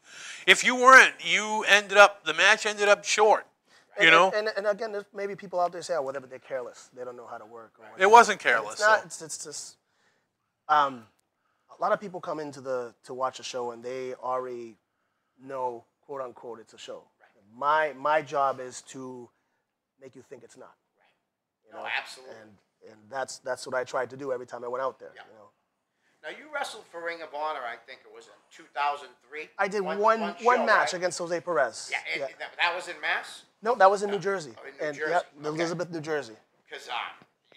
if you weren't, the match ended up short. You know. And again, there's maybe people out there say, "Oh, whatever, they're careless. They don't know how to work." Or it wasn't careless. It's not. It's just. A lot of people come to watch a show and they already know, quote unquote, it's a show. My job is to make you think it's not. Right. You know? Absolutely. And that's what I tried to do every time I went out there. Yeah. You know. Now you wrestled for Ring of Honor. I think it was in 2003. I did one show, match against Jose Perez. Yeah, that was in Mass. No, that was in New Jersey. Oh, in New Jersey. Elizabeth, New Jersey. Because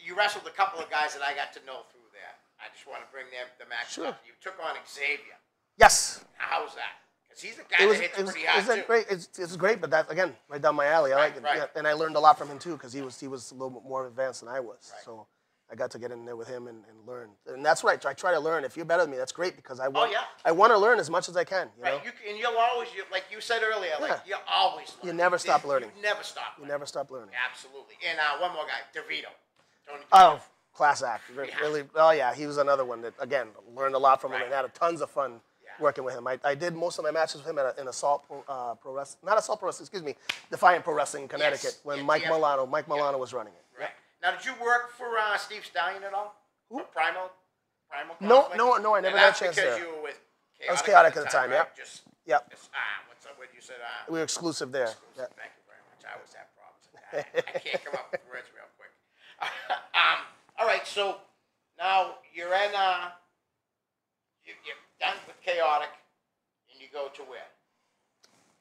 you wrestled a couple of guys that I got to know through there. I just want to bring the match up. You took on Xavier. Yes. How was that? He's a guy that hits pretty hard too. Great. It's great, but that again, right down my alley. I like it, and I learned a lot from him too because he was a little bit more advanced than I was. Right. So I got to get in there with him and learn. And that's right. I try to learn. If you're better than me, that's great because I want. I want to learn as much as I can. You know? And you'll always, like you said earlier, like you always learn. You never stop learning. You never stop. You never stop learning. Absolutely. And one more guy, DeVito. Oh, class act. Really. Oh yeah, he was another one that again learned a lot from him and had tons of fun. Working with him. I did most of my matches with him in Assault Pro Wrestling. Not Assault Pro Wrestling, excuse me. Defiant Pro Wrestling in Connecticut when Mike Milano was running it. Right. Now, did you work for Steve Stallion at all? Who? For Primal No, I never got a chance there. Because you were with Chaotic. I was Chaotic at the time, right? Yep. What's up? What you said? We were exclusive there. Exclusive. Thank you very much. I always have problems with that. I can't come up with words real quick. All right, so now you're in... You're done with Chaotic, and you go to where?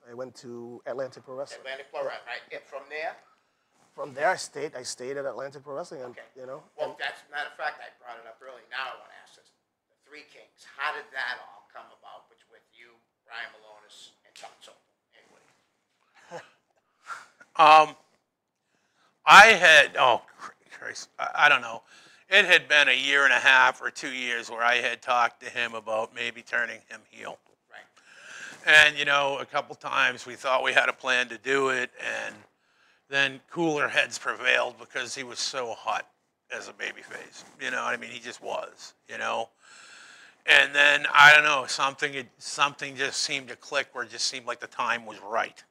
I went to Atlantic Pro Wrestling. Atlantic Pro Wrestling, right? And from there? from there, I stayed at Atlantic Pro Wrestling, and, Okay. you know. Well, that's matter of fact, I brought it up early. Now I want to ask this: the Three Kings. How did that all come about? Which with you, Brian Malonis, and Tom Soto. I had, oh, Christ, I don't know. It had been a year and a half or 2 years where I had talked to him about maybe turning him heel. Right. And, you know, a couple times we thought we had a plan to do it, and then cooler heads prevailed because he was so hot as a babyface. You know what I mean? He just was, you know. And then, I don't know, something just seemed to click where it just seemed like the time was right.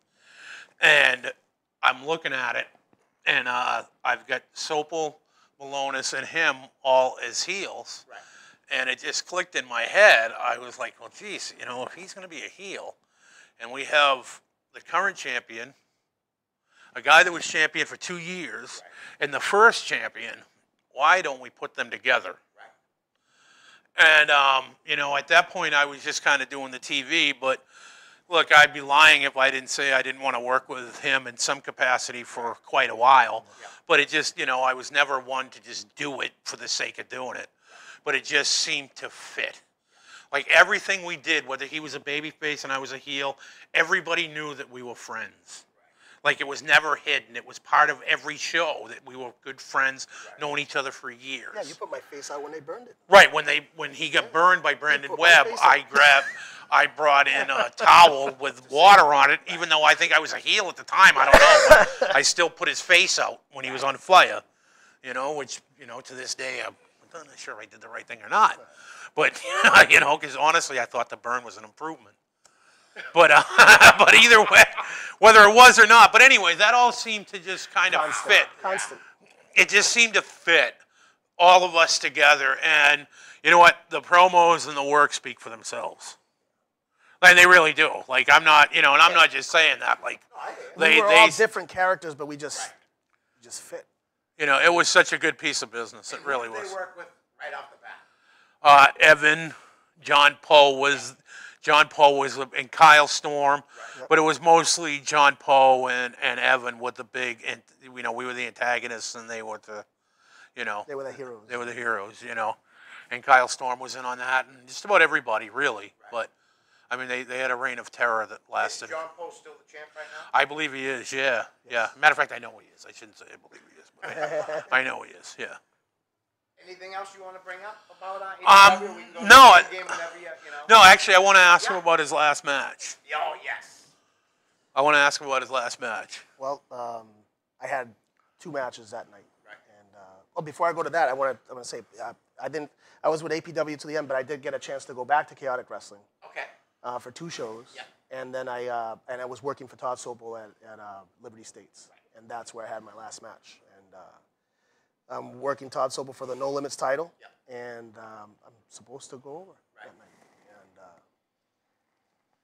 And I'm looking at it, and I've got Sopel, Malonis, and him all as heels. Right. And it just clicked in my head. I was like, well, geez, you know, if he's going to be a heel, and we have the current champion, a guy that was champion for 2 years, right, and the first champion, why don't we put them together? Right. And, you know, at that point, I was just kind of doing the TV, but look, I'd be lying if I didn't say I didn't want to work with him in some capacity for quite a while. Yeah. But it just, you know, I was never one to just do it for the sake of doing it. But it just seemed to fit. Like everything we did, whether he was a babyface and I was a heel, everybody knew that we were friends. Like it was never hidden. It was part of every show that we were good friends, knowing each other for years. Yeah, you put my face out when they burned it. Right, when he got burned by Brandon Webb, I brought in a towel with water on it, even though I think I was a heel at the time. I don't know, but I still put his face out when he was on fire. You know, which, you know, to this day, I'm not sure I did the right thing or not. But, you know, because honestly, I thought the burn was an improvement. But but either way, whether it was or not. But anyway, that all seemed to just kind of fit. Constant. It just seemed to fit all of us together. And you know what? The promos and the work speak for themselves. And they really do. Like, I'm not, you know, and I'm not just saying that. Like, we were all different characters, but we just fit. You know, it was such a good piece of business. It really was. Who did they work with right off the bat? Evan, John Poe was, and Kyle Storm, right, but it was mostly John Poe and Evan with the big, and you know, we were the antagonists and they were the, you know, they were the heroes. They were the heroes, you know, and Kyle Storm was in on that, and just about everybody really. Right. But I mean, they had a reign of terror that lasted. Is John Poe still the champ right now? I believe he is. Yeah, yes. Yeah. Matter of fact, I know he is. I shouldn't say I believe he is, but I know he is. Yeah. Anything else you want to bring up about AEW? No. No, actually, I want to ask him about his last match. Oh, yes. I want to ask him about his last match. Well, I had 2 matches that night. Right. And before I go to that, I want to say I was with APW to the end, but I did get a chance to go back to Chaotic Wrestling. Okay. For 2 shows. Yeah. And then I was working for Todd Sopel at Liberty States, right, and that's where I had my last match. And I'm working Todd Sopel for the No Limits title, and I'm supposed to go over that night.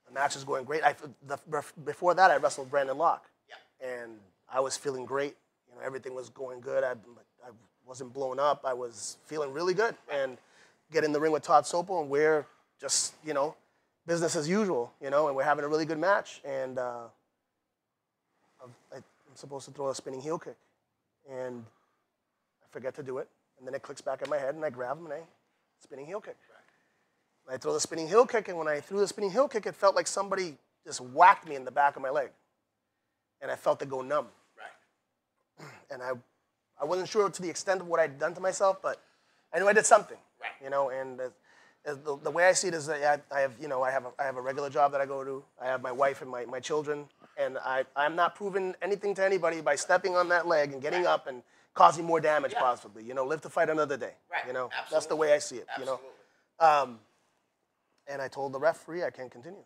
And the match is going great. Before that, I wrestled Brandon Locke, and I was feeling great. You know, everything was going good. I wasn't blown up. I was feeling really good. And get in the ring with Todd Sopel, and we're just, you know, business as usual, you know, and we're having a really good match. And I'm supposed to throw a spinning heel kick, and I forget to do it, and then it clicks back in my head, and I grab him, and spinning heel kick. Right. I throw the spinning heel kick, and when I threw the spinning heel kick, it felt like somebody just whacked me in the back of my leg, and I felt it go numb. Right. And I wasn't sure to the extent of what I'd done to myself, but I knew I did something. Right. You know, and the way I see it is that I have a regular job that I go to. I have my wife and my children, and I'm not proving anything to anybody by stepping on that leg and getting up and causing more damage, possibly. You know, live to fight another day. Right. You know, absolutely. That's the way I see it. Absolutely. You know, and I told the referee I can't continue.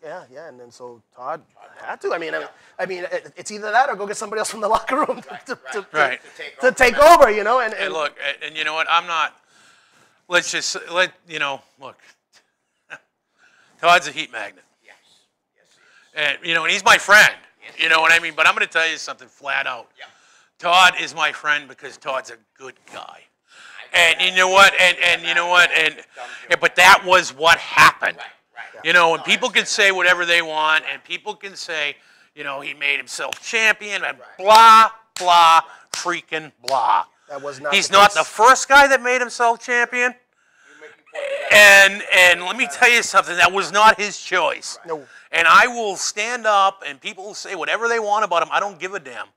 Yeah, and then so Todd had to. I mean, it's either that or go get somebody else from the locker room to take over. You know, and look, and you know what? I'm not. Let's just you know, look. Todd's a heat magnet. Yes, he is. And you know, and he's my friend. Yes, you know what I mean? But I'm going to tell you something flat out. Yeah. Todd is my friend because Todd's a good guy. And you know what? And you know what? And but that was what happened. Right. You know, and people can say whatever they want, and people can say, You know, he made himself champion, and blah, blah, freaking blah. That was not He's not the first guy that made himself champion. And let me tell you something, that was not his choice. No. And I will stand up, and people will say whatever they want about him. I don't give a damn.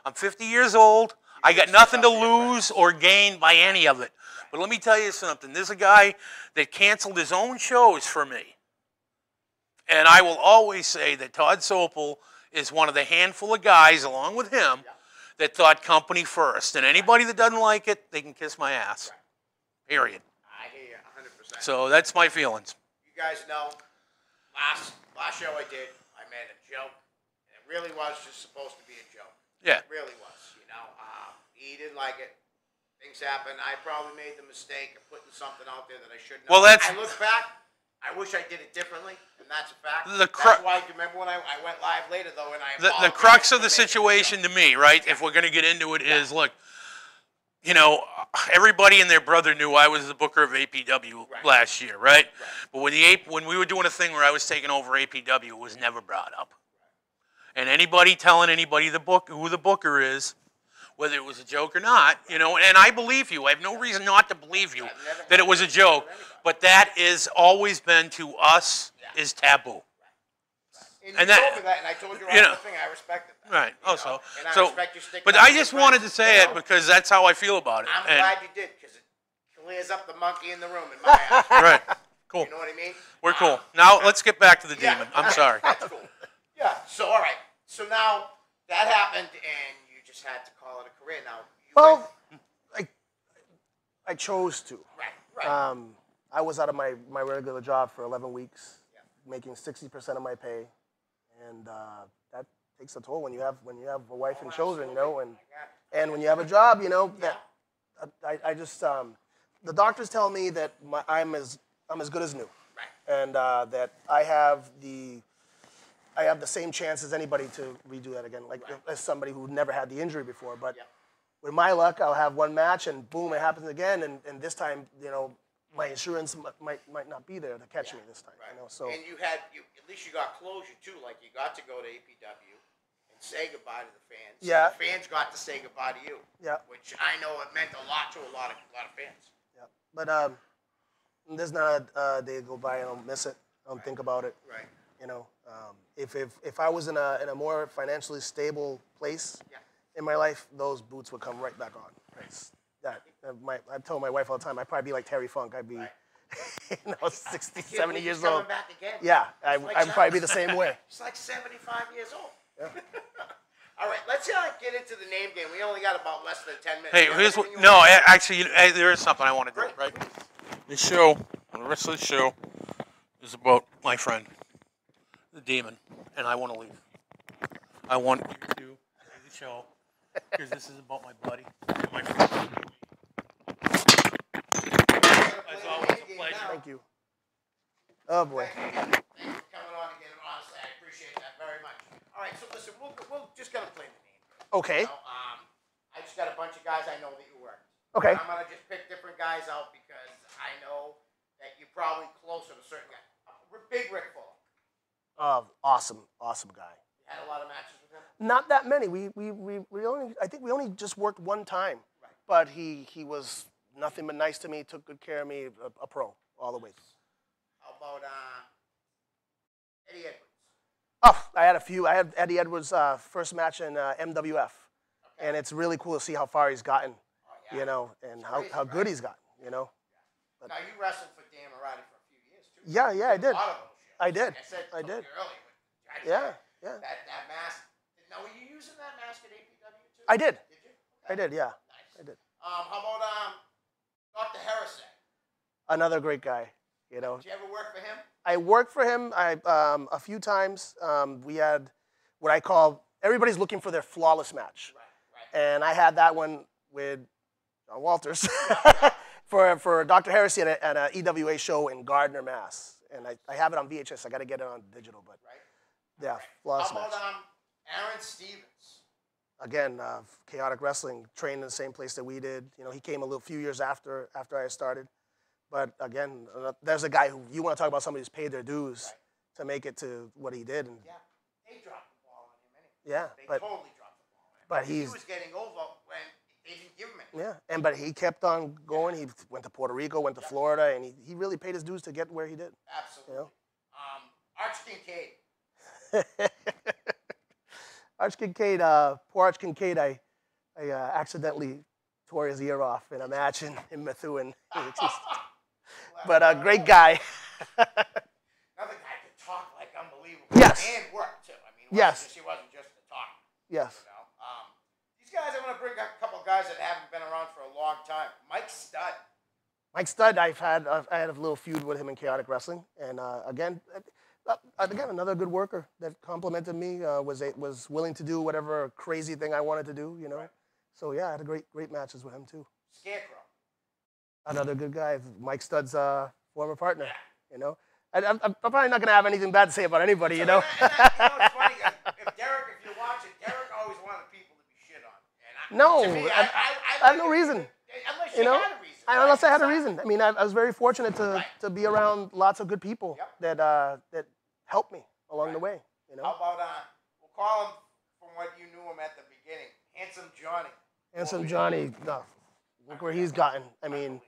I'm 50 years old. I got nothing to lose or gain by any of it. But let me tell you something. There's a guy that canceled his own shows for me. And I will always say that Todd Sopel is one of the handful of guys, along with him, that thought company first. And anybody that doesn't like it, they can kiss my ass. Period. I hear you 100%. So that's my feelings. You guys know, last show I did, I made a joke. And it really was just supposed to be a joke. Yeah. It really was, you know. He didn't like it. Things happen. I probably made the mistake of putting something out there that I shouldn't have. Well, that's... I look back, I wish I did it differently, and that's a fact. That's why, remember when I went live later, though, and I the crux of the situation to me, right, if we're going to get into it, is, look, you know, everybody and their brother knew I was the booker of APW last year, right? But when we were doing a thing where I was taking over APW, it was never brought up. And anybody telling anybody who the booker is, whether it was a joke or not, you know, and I believe you. I have no reason not to believe you that it was a joke. But that is always been to us is taboo. And you told me that, and I told you the thing. I respected that. Right. Also, and I respect you sticking but up I for just your wanted friends, to say it because that's how I feel about it. I'm glad you did, because it clears up the monkey in the room in my eyes. Right. Cool. You know what I mean? We're cool. Now let's get back to the demon. I'm sorry. That's cool. Yeah. So all right. So now that happened, and you just had to call it a career. Now. I chose to. Right. I was out of my regular job for 11 weeks, making 60% of my pay, and that takes a toll when you have a wife and children, you know, and when you have a job, you know. That I just the doctors tell me that I'm as good as new, and that I have the same chance as anybody to redo that again, like as somebody who never had the injury before, but. With my luck, I'll have one match, and boom, it happens again. And this time, you know, my insurance might not be there to catch me this time. You know, so. And at least you got closure too. Like you got to go to APW and say goodbye to the fans. Yeah. The fans got to say goodbye to you. Yeah. Which I know it meant a lot to a lot of fans. Yeah. But there's not a day go by I don't miss it. I don't think about it. Right. You know, if I was in a more financially stable place. Yeah. In my life, those boots would come right back on. I tell my wife all the time, I'd probably be like Terry Funk. I'd be, 60, 70 years old. Back again. Yeah, I'd probably be the same way. It's like 75 years old. Yeah. All right, let's get into the name game. We only got about less than 10 minutes. Hey, actually, there is something I want to do, right? The rest of the show is about my friend, the demon, and I want to leave. I want you to do the show. Because this is about my buddy, my friend. It's always a pleasure. Thank you. Oh boy. Thank you for coming on again. Honestly, I appreciate that very much. All right, so listen, we're just gonna play the name. Okay. You know, I just got a bunch of guys I know that you work. Okay. I'm gonna just pick different guys out because I know that you're probably closer to certain guys. Big Rick Fuller. Awesome guy. You had a lot of matches with him? Not that many. I think we only just worked one time. Right. But he was nothing but nice to me, took good care of me, a pro all the way. How about Eddie Edwards? Oh, I had a few. I had Eddie Edwards' first match in MWF. Okay. And it's really cool to see how far he's gotten, you know, and how good he's gotten, you know. But now, you wrestled for Dan Marati for a few years, too. Yeah, I did. A lot of those shows. I did. Like I said, I did. Earlier. Yeah. That mask. Now, were you using that mask at APW too? I did. Did you? Okay. I did, yeah. Nice. I did. How about Dr. Harrison? Another great guy, you know. Did you ever work for him? I worked for him a few times. We had what I call, everybody's looking for their flawless match. Right. And I had that one with John Walters for Dr. Harrison at an EWA show in Gardner, Mass. And I have it on VHS. I got to get it on digital, but yeah, flawless match. How about Aaron Stevens? Again, Chaotic Wrestling, trained in the same place that we did. You know, he came a few years after I started. But again, there's a guy who, you want to talk about somebody who's paid their dues to make it to what he did. And yeah, they dropped the ball on him Yeah, They but totally dropped the ball. but He he's was getting over when they didn't give him it. yeah, but he kept on going. He went to Puerto Rico, went to Florida, and he really paid his dues to get where he did. Absolutely. You know? Arch Kincaid. Arch Kincaid, poor Arch Kincaid, I accidentally tore his ear off in a match in Methuen. But a great guy. Another guy could talk like unbelievable. Yes. And work too. I mean, Yes. He wasn't just a talker. Yes. You know? These guys, I'm going to bring up a couple of guys that haven't been around for a long time. Mike Stud. Mike Stud, I had a little feud with him in Chaotic Wrestling, and again, another good worker that complimented me. Was willing to do whatever crazy thing I wanted to do. You know. Right. So yeah, I had great matches with him too. Scarecrow. Another good guy, Mike Stud's former partner. You know, I'm probably not gonna have anything bad to say about anybody. You know. You know, it's funny. If you're watching, Derek always wanted people to be shit on. No, To me, I have no reason. Unless You know, had a reason. unless I had a reason. I mean, I was very fortunate to be around lots of good people Yep. that helped me along the way. You know. How about we'll call him from what you knew him at the beginning, Handsome Johnny. Handsome Johnny, look where he's gotten. I mean,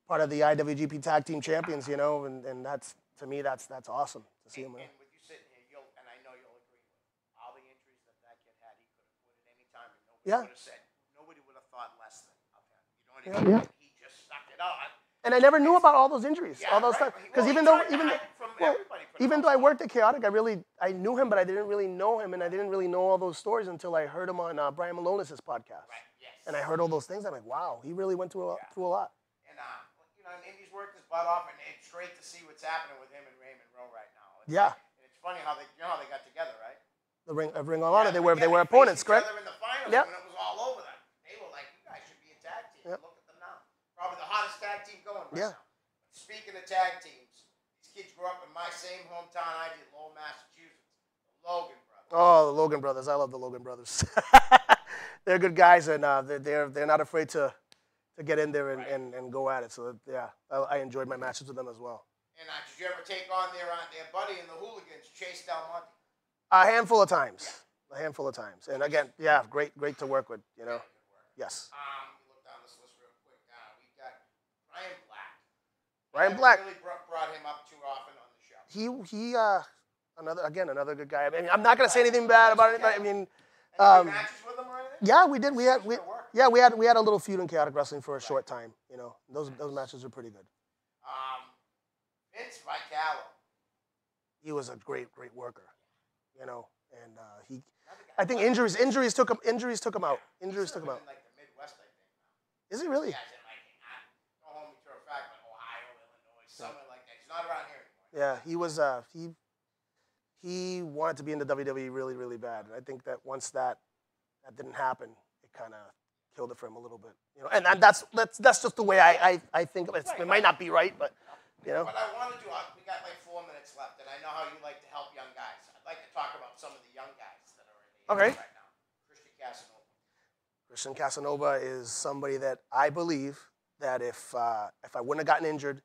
part of the IWGP Tag Team Champions, you know, and that's, to me, that's awesome to see him. And with you sitting here, and I know you'll agree with all the injuries that kid had, he could have put at any time, and nobody would have said, nobody would have thought less than of him. You know what I mean? Yeah. He just stuck it out. And I never knew about all those injuries, all those stuff. Because even though I worked at Chaotic, I knew him, but I didn't really know him, and I didn't really know all those stories until I heard him on Brian Malonis' podcast. Right, yes. And I heard all those things. I'm like, wow, he really went through a lot. And, you know, and he's worked his butt off, and it's great to see what's happening with him and Raymond Rowe right now. Yeah. And it's funny how they got together, right? The Ring of Honor, they were opponents, correct? Each other in the finals Yep. when it was all over them. They were like, you guys should be a tag team. Yep. Look at them now. Probably the hottest tag team going right Yeah. now. Speaking of tag teams, these kids grew up in my same hometown I did, Lowell, Massachusetts. The Logan brothers. Oh, the Logan brothers. I love the Logan brothers. They're good guys, and they're not afraid to get in there and go at it. So yeah, I enjoyed my matches with them as well. And did you ever take on their buddy in the Hooligans, Chase Del Monte? A handful of times. Yeah. A handful of times. And again, yeah, great to work with. You know. Yes. Look down this list real quick. We got Ryan Black. Ryan Black. Really brought him up too often on the show. He another good guy. I mean, I'm not gonna say anything bad about it. But I mean, Any good matches with him or anything? yeah, we did. We had a little feud in Chaotic Wrestling for a short time. You know, those matches were pretty good. Vince Vicalo. He was a great worker. You know, and I think injuries took him out. Injuries took him out. In like the Midwest, I think. Is he really? Yeah, don't hold me to a fact, but Ohio, Illinois, somewhere like that. He's not around here anymore. Yeah, he was. He wanted to be in the WWE really bad, and I think that once that didn't happen, it kind of killed it for him a little bit. You know, and that's just the way I think of it. It might not be right, but you know. What I want to do, we got like 4 minutes left, and I know how you like to help young guys. I'd like to talk about some of the young guys that are in the industry right now. Christian Casanova. Christian Casanova is somebody that I believe that if I wouldn't have gotten injured,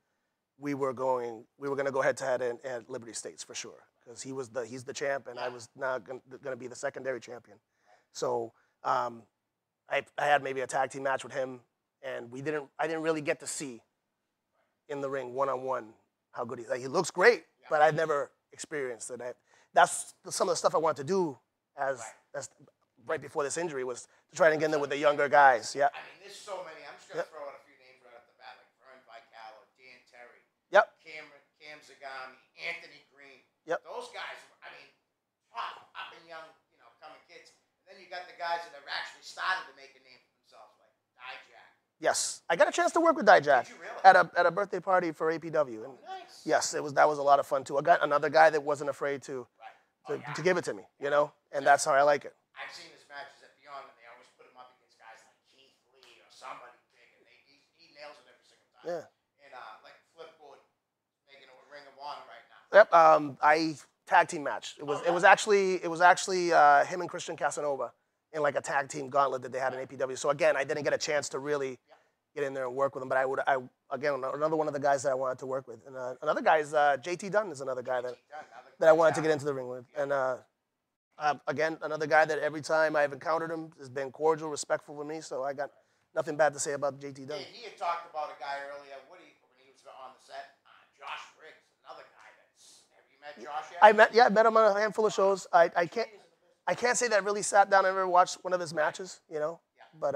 we were going to go head to head at Liberty States for sure, because he's the champ, and I was now going to be the secondary champion. So I had maybe a tag team match with him, and I didn't really get to see in the ring one-on-one how good he looks great, but I've never experienced it. That's some of the stuff I wanted to do as right before this injury, was to try and get in there with the younger guys. Yeah. I mean, there's so many. I'm just going to throw out a few names right off the bat, like Vern Vicalo, Dan Terry, Yep. Cam Zagami, Anthony Green. Yep. Those guys, I mean, top up and young, coming kids. And then you got the guys that have actually started to make a name for themselves, like Dijak. Yes, I got a chance to work with Dijak Did you really? at a birthday party for APW. And Nice. yes, that was a lot of fun too. I got another guy that wasn't afraid to give it to me, and that's how I like it. I've seen his matches at Beyond, and they always put him up against guys like Keith Lee or somebody big, and he nails it every single time. Yeah. And like Flipboard, making it with Ring of Honor right now. Yep. I tag team match. It was actually him and Christian Casanova in like a tag team gauntlet that they had in APW. So again, I didn't get a chance to really get in there and work with him, but again, another one of the guys that I wanted to work with. And another guy is JT Dunn is another guy that I wanted to get into the ring with. And Again, another guy that every time I've encountered him has been cordial, respectful with me, so I got nothing bad to say about JT Dunn. Yeah, he had talked about a guy earlier, Woody, when he was on the set. Josh Briggs, another guy that's. Have you met Josh yet? I met him on a handful of shows. I can't say that I really sat down and ever watched one of his matches, you know. Yeah. But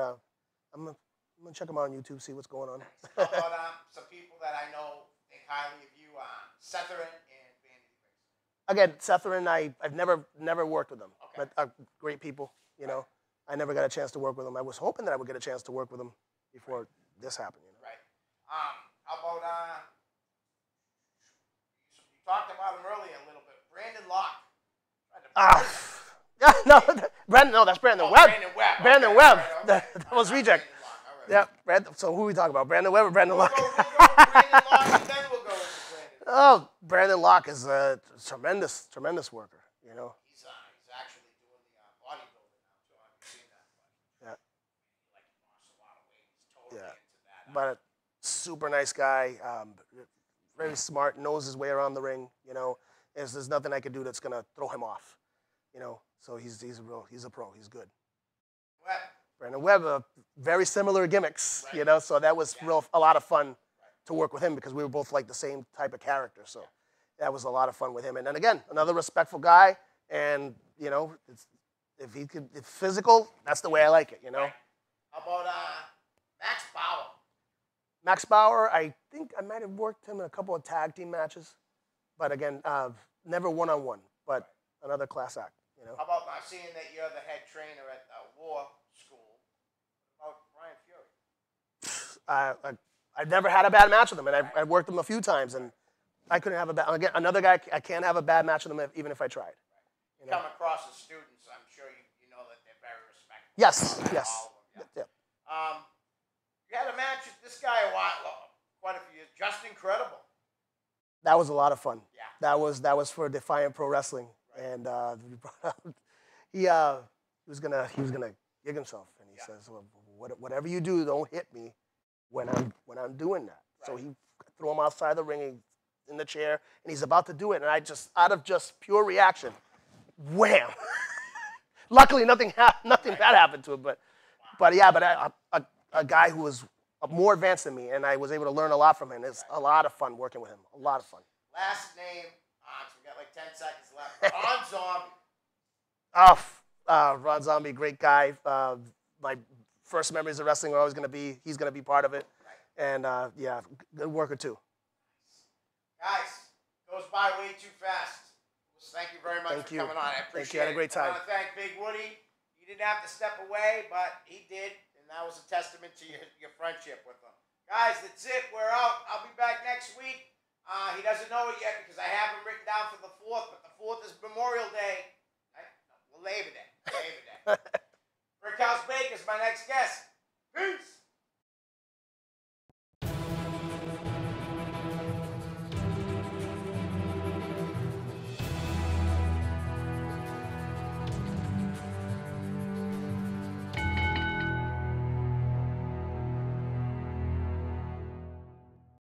I'm gonna check him out on YouTube, see what's going on. How about some people that I know think highly of you, Setherin and Vanity Grace? Again, Setherin, I've never worked with them, Okay. but great people, you know. I never got a chance to work with them. I was hoping that I would get a chance to work with them before this happened, you know. Right. How about you talked about him earlier a little bit. Brandon Locke. No, that's Brandon Webb. Brandon Webb. Brandon Okay, Webb. right, okay. That was reject. Right. Yeah, so who are we talking about? Brandon Webb or Brandon Locke? We'll go with Brandon Locke, and then we'll go with Brandon. Oh, Brandon Locke is a tremendous worker, you know. He's actually doing the bodybuilding now, too. I've seen that. Yeah. Like, he lost a lot of weight. He's totally into that. But a super nice guy, very smart, knows his way around the ring, you know. There's nothing I could do that's gonna throw him off, you know. So he's a pro. He's good. Webb. Brandon Webb, very similar gimmicks, Right. you know. So that was a lot of fun to work with him because we were both like the same type of character. So that was a lot of fun with him. And then again, another respectful guy, and you know, if physical, that's the way I like it, you know. Right. How about Max Bauer? Max Bauer, I think I might have worked him in a couple of tag team matches, but again, never one-on-one, but another class act, you know. How about seeing that you're the head trainer at War School? How about Brian Fury? I've never had a bad match with him, and I've worked him a few times, and I couldn't have a bad. Again, another guy, I can't have a bad match with him even if I tried. You know? Come across as students, I'm sure you know that they're very respectful. Yes. All of them, yeah. You had a match with this guy quite a few years. Just Incredible. That was a lot of fun. Yeah. That was for Defiant Pro Wrestling, and he was gonna gig himself, and he says, well, "Whatever you do, don't hit me when I'm doing that." Right. So he threw him outside the ring, in the chair, and he's about to do it, and I just, out of just pure reaction, wham! Luckily, nothing bad happened to him, but a guy who was more advanced than me, and I was able to learn a lot from him. It's a lot of fun working with him. A lot of fun. Last name, so we got like 10 seconds left. Ron Zombie. Ron Zombie, great guy. My first memories of wrestling are always going to be, he's going to be part of it. Right. And yeah, good worker too. Guys, goes by way too fast. Thank you very much for coming on. I appreciate it. You had a great time. I want to thank Big Woody. You didn't have to step away, but he did, and that was a testament to your friendship with him. Guys, that's it. We're out. I'll be back next week. He doesn't know it yet because I have him written down for the 4th, but the 4th is Memorial Day. Right? No, Labor Day. Brick House Baker's my next guest.